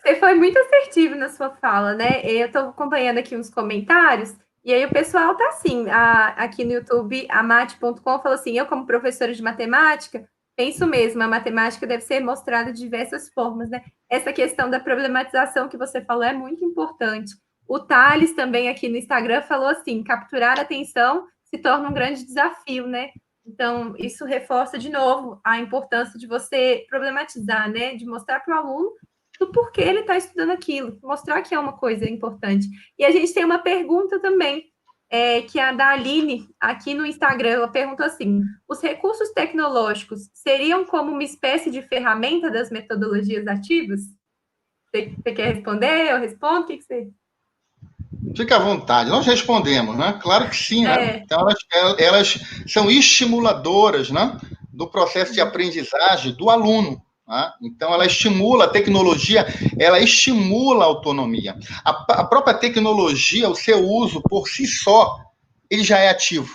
Você foi muito assertivo na sua fala, né? Eu estou acompanhando aqui uns comentários, e aí o pessoal tá assim, aqui no YouTube, a mate.com falou assim, eu como professora de matemática, penso mesmo, a matemática deve ser mostrada de diversas formas, né? Essa questão da problematização que você falou é muito importante. O Thales também aqui no Instagram falou assim, capturar a atenção se torna um grande desafio, né? Então, isso reforça de novo a importância de você problematizar, né? De mostrar para o aluno do porquê ele está estudando aquilo, mostrar que é uma coisa importante. E a gente tem uma pergunta também, que é a da Aline, aqui no Instagram, ela perguntou assim, os recursos tecnológicos seriam como uma espécie de ferramenta das metodologias ativas? Você quer responder? Eu respondo? O que você... Fica à vontade. Nós respondemos, né? Claro que sim, né? Então, elas são estimuladoras, né? Do processo de aprendizagem do aluno. Né? Então, ela estimula a tecnologia, ela estimula a autonomia. A própria tecnologia, o seu uso por si só, ele já é ativo.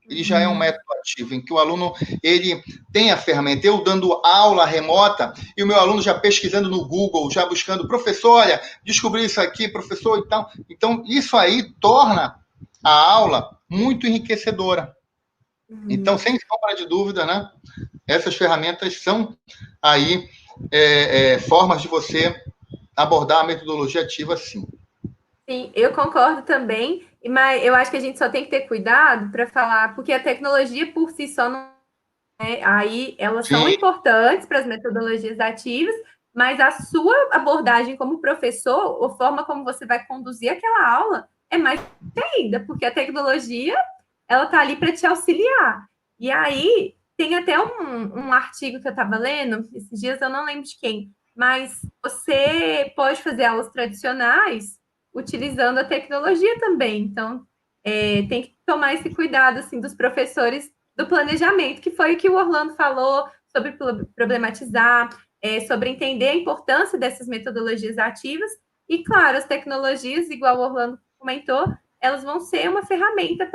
Ele já é um método ativo, em que o aluno ele tem a ferramenta. Eu dando aula remota, e o meu aluno já pesquisando no Google, já buscando, professor, olha, descobri isso aqui, professor, e tal. Então, isso aí torna a aula muito enriquecedora. Então, sem sombra de dúvida, né? Essas ferramentas são aí formas de você abordar a metodologia ativa, sim. Sim, eu concordo também, mas eu acho que a gente só tem que ter cuidado para falar, porque a tecnologia por si só não aí elas são importantes para as metodologias ativas, mas a sua abordagem como professor, a forma como você vai conduzir aquela aula, é mais ainda, porque a tecnologia, ela está ali para te auxiliar. E aí, tem até um artigo que eu estava lendo, esses dias eu não lembro de quem, mas você pode fazer aulas tradicionais utilizando a tecnologia também. Então, tem que tomar esse cuidado, assim, dos professores do planejamento, que foi o que o Orlando falou sobre problematizar, sobre entender a importância dessas metodologias ativas. E, claro, as tecnologias, igual o Orlando comentou, elas vão ser uma ferramenta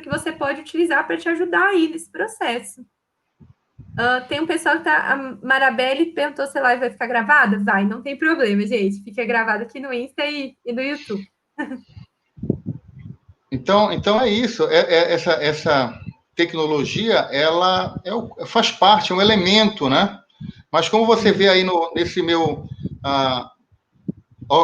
que você pode utilizar para te ajudar aí nesse processo. Tem um pessoal que tá... A Marabelle perguntou se a live vai ficar gravada? Vai, não tem problema, gente. Fica gravada aqui no Insta e no YouTube. Então é isso. Essa tecnologia, ela faz parte, é um elemento, né? Mas como você vê aí nesse meu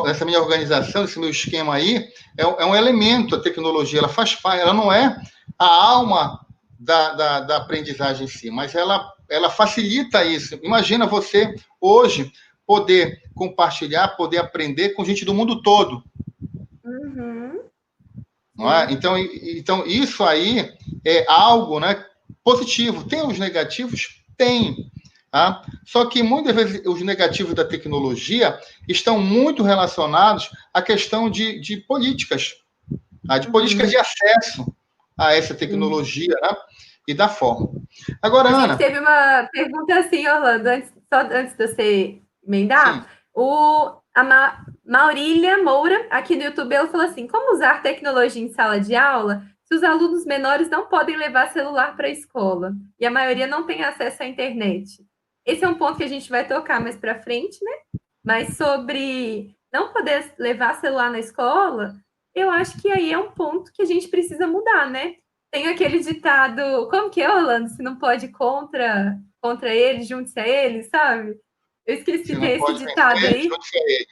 essa minha organização, esse meu esquema aí, é um elemento, a tecnologia, ela faz parte, ela não é a alma da aprendizagem em si, mas ela facilita isso. Imagina você, hoje, poder compartilhar, poder aprender com gente do mundo todo. Uhum. Não é? Então, isso aí é algo, né, positivo. Tem os negativos? Tem. Tá? Só que muitas vezes os negativos da tecnologia estão muito relacionados à questão de políticas, tá? De políticas de acesso a essa tecnologia, né? E da forma. Agora, A gente Ana. teve uma pergunta assim, Orlando, só antes de você Sim. emendar. A Maurília Moura, aqui no YouTube, ela falou assim: como usar tecnologia em sala de aula se os alunos menores não podem levar celular para a escola e a maioria não tem acesso à internet? Esse é um ponto que a gente vai tocar mais para frente, né? Mas sobre não poder levar celular na escola, eu acho que aí é um ponto que a gente precisa mudar, né? Tem aquele ditado, como que é, Orlando? Se não pode contra ele, junte-se a ele, sabe? Eu esqueci Se não desse pode ditado vencer, aí. junte-se a ele.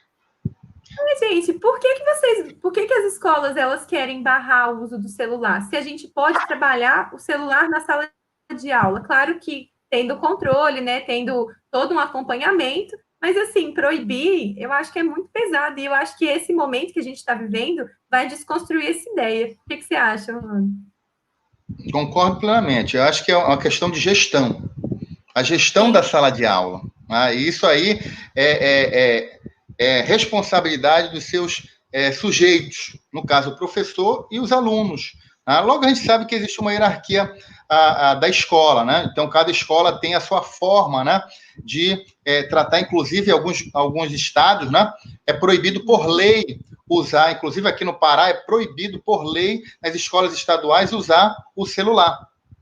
Mas, gente, por que as escolas elas querem barrar o uso do celular? Se a gente pode trabalhar o celular na sala de aula, claro que tendo controle, né, tendo todo um acompanhamento, mas assim, proibir, eu acho que é muito pesado, e eu acho que esse momento que a gente está vivendo vai desconstruir essa ideia. O que você acha, Orlando? Concordo plenamente. Eu acho que é uma questão de gestão. A gestão da Sim. sala de aula. Né? E isso aí é responsabilidade dos seus sujeitos, no caso, o professor e os alunos. Né? Logo, a gente sabe que existe uma hierarquia da escola, né? Então, cada escola tem a sua forma, né, de tratar, inclusive, alguns estados, né? É proibido por lei usar, inclusive aqui no Pará, é proibido por lei nas escolas estaduais usar o celular.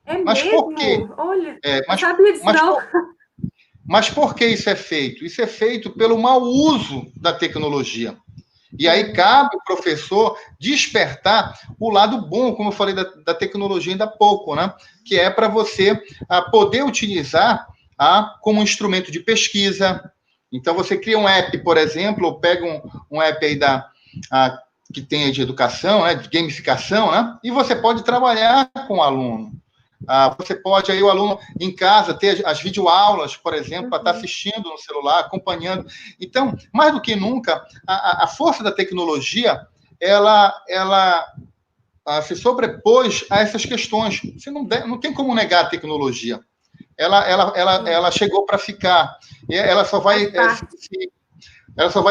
É Mas por quê? mesmo? Olha, não Mas, sabia disso, mas, não. mas por que isso é feito? Isso é feito pelo mau uso da tecnologia. E aí cabe o professor despertar o lado bom, como eu falei da tecnologia ainda há pouco, né? Que é para você poder utilizar como instrumento de pesquisa. Então, você cria um app, por exemplo, ou pega um app aí que tem de educação, né, de gamificação, né? E você pode trabalhar com o aluno. Você pode, aí, o aluno em casa, ter as videoaulas, por exemplo, para estar assistindo no celular, acompanhando. Então, mais do que nunca, a força da tecnologia, ela se sobrepôs a essas questões. Você não tem como negar a tecnologia. Ela chegou para ficar. E ela só vai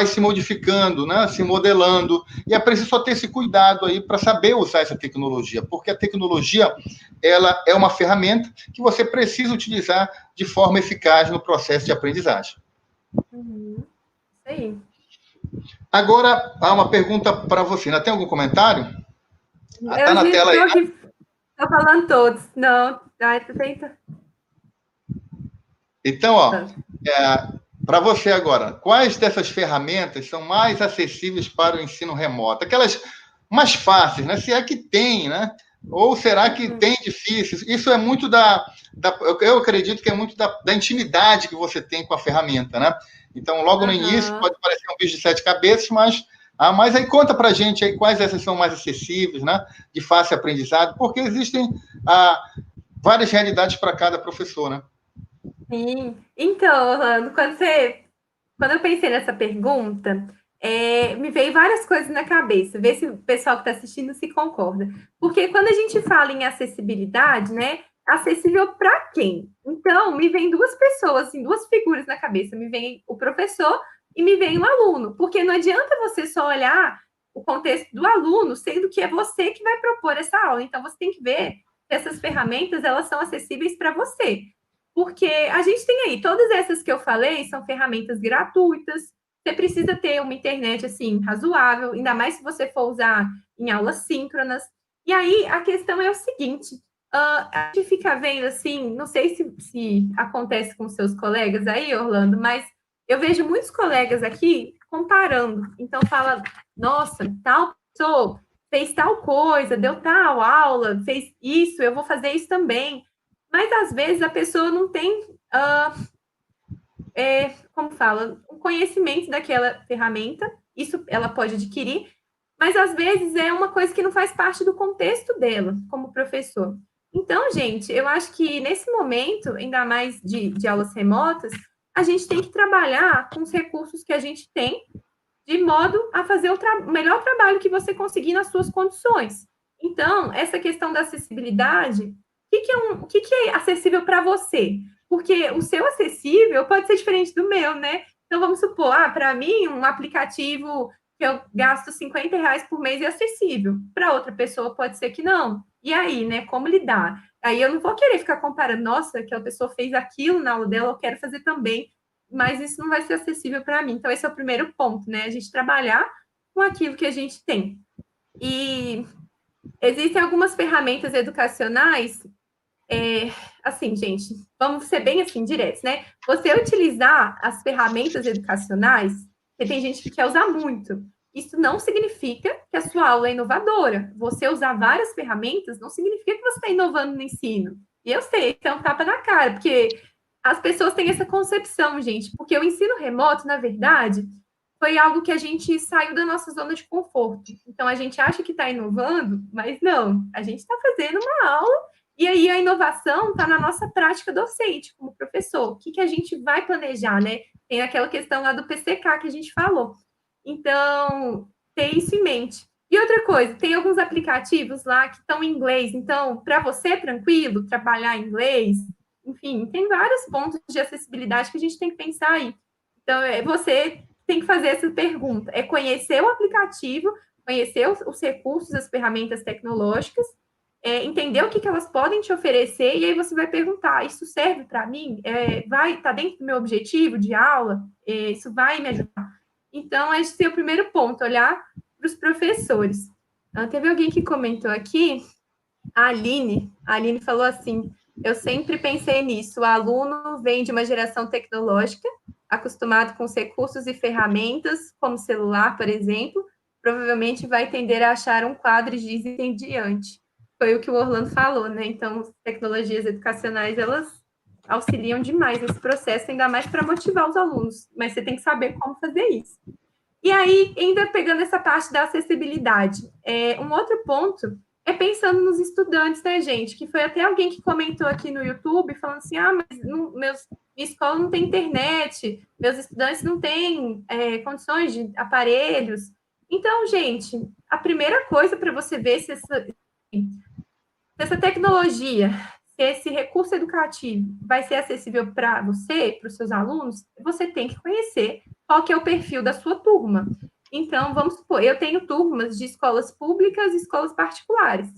se modificando, né? Se modelando. E é preciso só ter esse cuidado aí para saber usar essa tecnologia, porque a tecnologia ela é uma ferramenta que você precisa utilizar de forma eficaz no processo de aprendizagem. Isso aí. Agora, há uma pergunta para você. Ainda tem algum comentário? Está Eu na tela aí, estou né? aqui, tô falando todos. Não, tenta. Então, para você agora, quais dessas ferramentas são mais acessíveis para o ensino remoto? Aquelas mais fáceis, né? Se é que tem, né? Ou será que tem difíceis? Isso é muito eu acredito que é muito da intimidade que você tem com a ferramenta, né? Então, logo no início, pode parecer um bicho de sete cabeças, mas aí conta para a gente aí quais dessas são mais acessíveis, né? De fácil aprendizado, porque existem várias realidades para cada professor, né? Sim. Então, Orlando, quando eu pensei nessa pergunta, me veio várias coisas na cabeça. Ver se o pessoal que está assistindo se concorda. Porque quando a gente fala em acessibilidade, né? Acessível para quem? Então, me vem duas pessoas, assim, duas figuras na cabeça. Me vem o professor e me vem o aluno. Porque não adianta você só olhar o contexto do aluno, sendo que é você que vai propor essa aula. Então, você tem que ver se essas ferramentas elas são acessíveis para você. Porque a gente tem aí, todas essas que eu falei são ferramentas gratuitas. Você precisa ter uma internet assim razoável, ainda mais se você for usar em aulas síncronas. E aí a questão é o seguinte: a gente fica vendo assim, não sei se acontece com seus colegas aí, Orlando, mas eu vejo muitos colegas aqui comparando. Então fala, nossa, tal pessoa fez tal coisa, deu tal aula, fez isso, eu vou fazer isso também. Mas às vezes a pessoa não tem, como fala, um conhecimento daquela ferramenta isso ela pode adquirir, mas às vezes é uma coisa que não faz parte do contexto dela, como professor. Então, gente, eu acho que nesse momento, ainda mais de aulas remotas, a gente tem que trabalhar com os recursos que a gente tem, de modo a fazer o melhor trabalho que você conseguir nas suas condições. Então, essa questão da acessibilidade, o que é acessível para você? Porque o seu acessível pode ser diferente do meu, né? Então, vamos supor, para mim, um aplicativo que eu gasto R$ 50 por mês é acessível. Para outra pessoa pode ser que não. E aí, né? Como lidar? Aí eu não vou querer ficar comparando, nossa, aquela pessoa fez aquilo na aula dela, eu quero fazer também, mas isso não vai ser acessível para mim. Então, esse é o primeiro ponto, né? A gente trabalhar com aquilo que a gente tem. E existem algumas ferramentas educacionais, assim, gente, vamos ser bem assim, diretos, né? Você utilizar as ferramentas educacionais, porque tem gente que quer usar muito. Isso não significa que a sua aula é inovadora. Você usar várias ferramentas não significa que você está inovando no ensino. E eu sei que é um tapa na cara, porque as pessoas têm essa concepção, gente, porque o ensino remoto, na verdade, foi algo que a gente saiu da nossa zona de conforto. Então, a gente acha que está inovando, mas não, a gente está fazendo uma aula e aí a inovação está na nossa prática docente, como professor. O que a gente vai planejar, né? Tem aquela questão lá do PCK que a gente falou. Então, ter isso em mente. E outra coisa, tem alguns aplicativos lá que estão em inglês. Então, para você é tranquilo trabalhar em inglês, enfim, tem vários pontos de acessibilidade que a gente tem que pensar aí. Então, você tem que fazer essa pergunta. É conhecer o aplicativo, conhecer os recursos, as ferramentas tecnológicas, entender o que elas podem te oferecer, e aí você vai perguntar, isso serve para mim? Vai estar dentro do meu objetivo de aula? Isso vai me ajudar? Então, esse é o primeiro ponto, olhar para os professores. Teve alguém que comentou aqui, a Aline falou assim, eu sempre pensei nisso, o aluno vem de uma geração tecnológica, acostumado com os recursos e ferramentas, como celular, por exemplo, provavelmente vai tender a achar um quadro e giz em diante. Foi o que o Orlando falou, né? Então, as tecnologias educacionais, elas auxiliam demais nesse processo, ainda mais para motivar os alunos, mas você tem que saber como fazer isso. E aí, ainda pegando essa parte da acessibilidade, um outro ponto é pensando nos estudantes, né, gente? Que foi até alguém que comentou aqui no YouTube, falando assim, mas minha escola não tem internet, meus estudantes não têm condições de aparelhos. Então, gente, a primeira coisa para você ver se essa tecnologia, se esse recurso educativo vai ser acessível para você, para os seus alunos, você tem que conhecer qual que é o perfil da sua turma. Então, vamos supor, eu tenho turmas de escolas públicas e escolas particulares.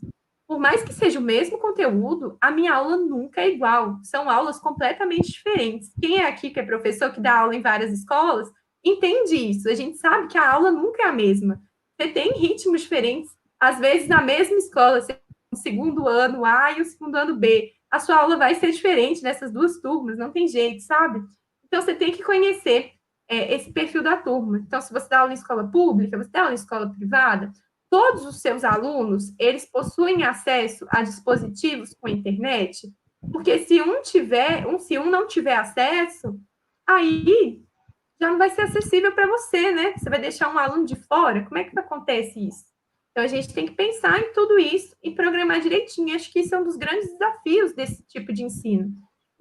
Por mais que seja o mesmo conteúdo, a minha aula nunca é igual. São aulas completamente diferentes. Quem é aqui que é professor que dá aula em várias escolas, entende isso. A gente sabe que a aula nunca é a mesma. Você tem ritmos diferentes. Às vezes, na mesma escola, você o segundo ano A e o segundo ano B. A sua aula vai ser diferente nessas duas turmas, não tem jeito, sabe? Então, você tem que conhecer esse perfil da turma. Então, se você dá aula em escola pública, você dá aula em escola privada, todos os seus alunos, eles possuem acesso a dispositivos com internet, porque se um não tiver acesso, aí já não vai ser acessível para você, né? Você vai deixar um aluno de fora? Como é que acontece isso? Então, a gente tem que pensar em tudo isso e programar direitinho. Acho que isso é um dos grandes desafios desse tipo de ensino.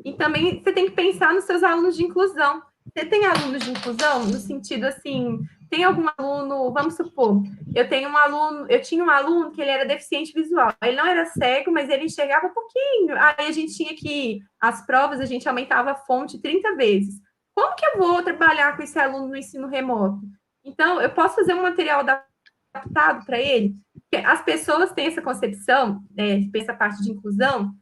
E também você tem que pensar nos seus alunos de inclusão. Você tem alunos de inclusão no sentido assim, tem algum aluno, vamos supor, eu tinha um aluno que ele era deficiente visual. Ele não era cego, mas ele enxergava pouquinho. Aí a gente tinha que, as provas, a gente aumentava a fonte 30 vezes. Como que eu vou trabalhar com esse aluno no ensino remoto? Então, eu posso fazer um material adaptado para ele? Porque as pessoas têm essa concepção, essa parte de inclusão,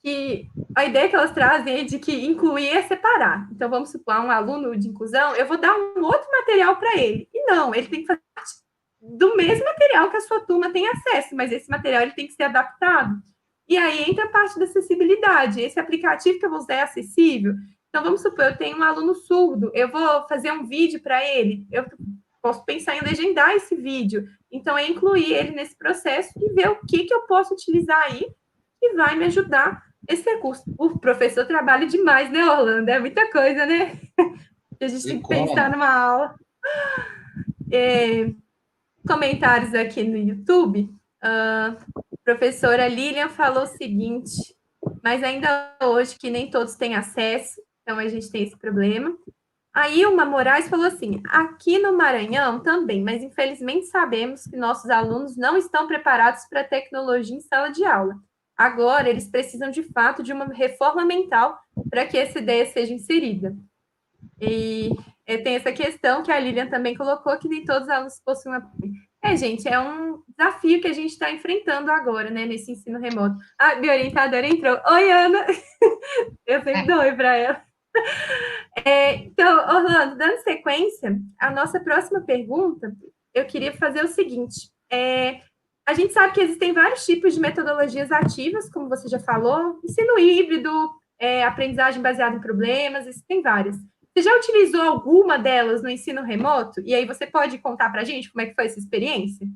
que a ideia que elas trazem é de que incluir é separar. Então, vamos supor, um aluno de inclusão, eu vou dar um outro material para ele. E não, ele tem que fazer parte do mesmo material que a sua turma tem acesso, mas esse material ele tem que ser adaptado. E aí entra a parte da acessibilidade. Esse aplicativo que eu vou usar é acessível? Então, vamos supor, eu tenho um aluno surdo, eu vou fazer um vídeo para ele, eu posso pensar em legendar esse vídeo. Então, é incluir ele nesse processo e ver o que eu posso utilizar aí que vai me ajudar esse recurso. O professor trabalha demais, né, Orlando? É muita coisa, né? A gente tem que pensar numa aula. comentários aqui no YouTube. Professora Lilian falou o seguinte, mas ainda hoje que nem todos têm acesso, então a gente tem esse problema. A Ilma Moraes falou assim, aqui no Maranhão também, mas infelizmente sabemos que nossos alunos não estão preparados para a tecnologia em sala de aula. Agora, eles precisam, de fato, de uma reforma mental para que essa ideia seja inserida. E tem essa questão que a Lilian também colocou, que nem todos os alunos possuem uma... gente, é um desafio que a gente está enfrentando agora, né, nesse ensino remoto. Ah, minha orientadora entrou. Oi, Ana! Eu sempre dou oi para ela. Então, Orlando, dando sequência, a nossa próxima pergunta, eu queria fazer o seguinte. A gente sabe que existem vários tipos de metodologias ativas, como você já falou, ensino híbrido, aprendizagem baseada em problemas, existem várias. Você já utilizou alguma delas no ensino remoto? E aí você pode contar para a gente como é que foi essa experiência?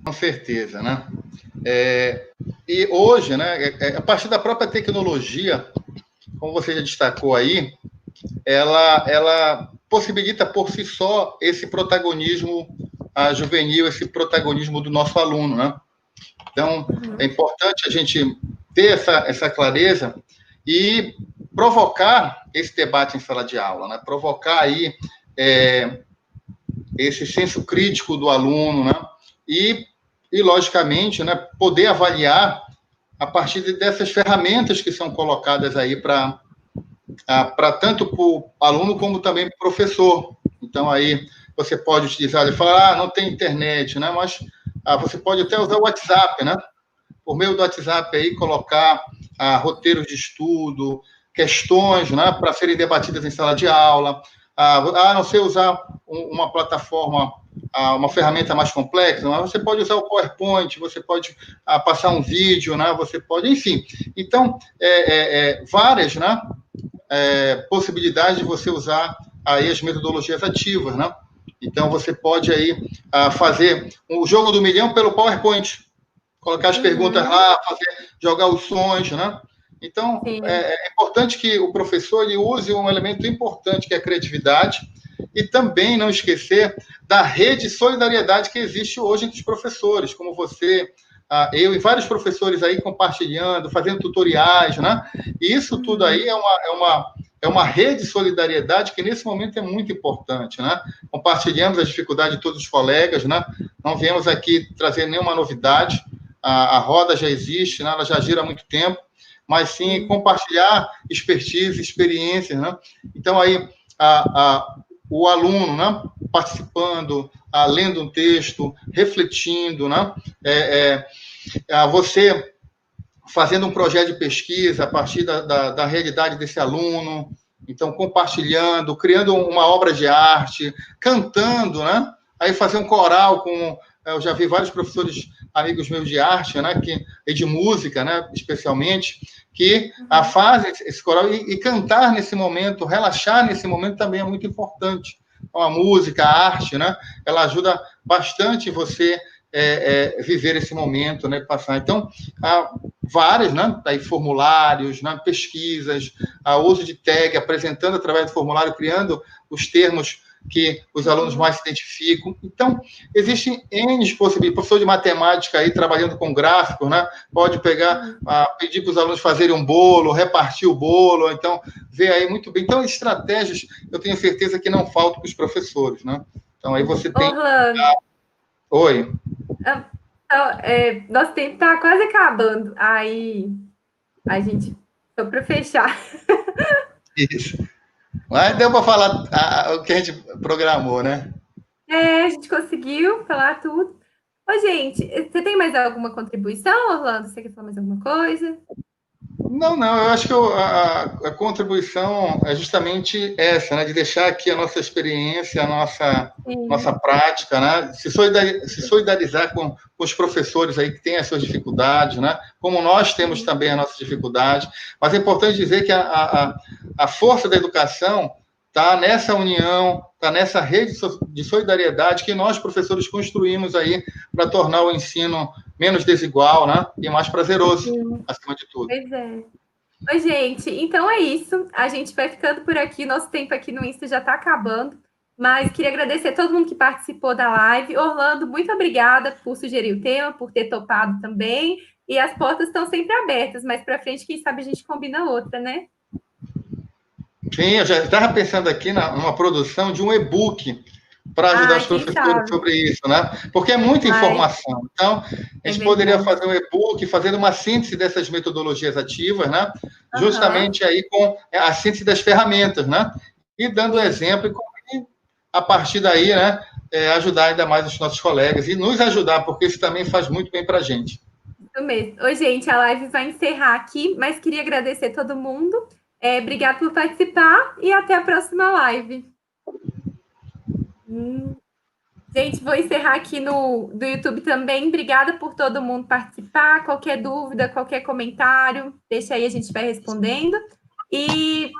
Com certeza, né? E hoje, né, a partir da própria tecnologia, como você já destacou aí, ela possibilita por si só esse protagonismo juvenil, esse protagonismo do nosso aluno, né? Então, é importante a gente ter essa clareza e provocar esse debate em sala de aula, né? Provocar aí esse senso crítico do aluno, né? E logicamente, né, poder avaliar a partir dessas ferramentas que são colocadas aí para tanto para o aluno como também para o professor. Então, aí você pode utilizar e falar, não tem internet, né? Mas você pode até usar o WhatsApp, né? Por meio do WhatsApp aí, colocar roteiros de estudo, questões, né, para serem debatidas em sala de aula. Não sei usar uma plataforma, uma ferramenta mais complexa, mas você pode usar o PowerPoint, você pode passar um vídeo, né? Você pode, enfim. Então, várias, né, possibilidades de você usar aí as metodologias ativas, né? Então, você pode aí fazer o jogo do milhão pelo PowerPoint, colocar as perguntas lá, jogar os sons, né? Então, é importante que o professor ele use um elemento importante, que é a criatividade, e também não esquecer da rede de solidariedade que existe hoje entre os professores, como você, eu e vários professores aí compartilhando, fazendo tutoriais, né? E isso tudo aí é uma rede de solidariedade que, nesse momento, é muito importante, né? Compartilhamos as dificuldades de todos os colegas, né? Não viemos aqui trazer nenhuma novidade, a roda já existe, né? Ela já gira há muito tempo, mas sim compartilhar expertise, experiências, né? Então, aí, o aluno, né, participando, lendo um texto, refletindo, né? Você fazendo um projeto de pesquisa a partir da realidade desse aluno, então, compartilhando, criando uma obra de arte, cantando, né? Aí fazer um coral com... Eu já vi vários professores, amigos meus de arte, né, e de música, né, especialmente, que fazem esse coral e cantar nesse momento, relaxar nesse momento também é muito importante. Então, a música, a arte, né, ela ajuda bastante você viver esse momento, né, passar. Então, há várias, né, aí formulários, né, pesquisas, uso de tag, apresentando através do formulário, criando os termos que os alunos mais se identificam. Então, existem N possibilidades. Professor de matemática aí, trabalhando com gráficos, né? Pode pegar, pedir para os alunos fazerem um bolo, repartir o bolo, então, ver aí muito bem. Então, estratégias, eu tenho certeza que não faltam para os professores, né? Então, aí você tem... Orlando. Oi. Nosso tempo está quase acabando. Aí, a gente... Só para fechar. Isso. Mas deu para falar o que a gente programou, né? A gente conseguiu falar tudo. Ô, gente, você tem mais alguma contribuição, Orlando? Você quer falar mais alguma coisa? Não, eu acho que a contribuição é justamente essa, né? De deixar aqui a nossa experiência, a nossa prática, né? Se solidarizar com os professores aí que têm as suas dificuldades, né? Como nós temos também a nossa dificuldade. Mas é importante dizer que a força da educação está nessa união, está nessa rede de solidariedade que nós, professores, construímos aí para tornar o ensino menos desigual, né? E mais prazeroso, acima de tudo. Pois é. Oi, gente, então é isso. A gente vai ficando por aqui. Nosso tempo aqui no Insta já está acabando. Mas queria agradecer a todo mundo que participou da live. Orlando, muito obrigada por sugerir o tema, por ter topado também. E as portas estão sempre abertas, mas para frente, quem sabe a gente combina outra, né? Sim, eu já estava pensando aqui numa produção de um e-book para ajudar os professores sobre isso, né? Porque é muita informação. Então, a gente poderia fazer um e-book, fazendo uma síntese dessas metodologias ativas, né? Justamente aí com a síntese das ferramentas, né? E dando exemplo, e como, a partir daí, né, ajudar ainda mais os nossos colegas e nos ajudar, porque isso também faz muito bem para a gente. Isso mesmo. Oi, gente, a live vai encerrar aqui, mas queria agradecer a todo mundo. Obrigada por participar e até a próxima live. Gente, vou encerrar aqui do YouTube também. Obrigada por todo mundo participar. Qualquer dúvida, qualquer comentário, deixa aí, a gente vai respondendo. E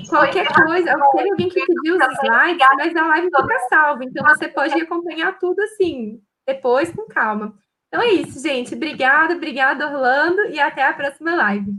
qualquer coisa, teve alguém que pediu os slides, mas a live fica salva, então você pode acompanhar tudo assim, depois com calma. Então é isso, gente. Obrigada, Orlando, e até a próxima live.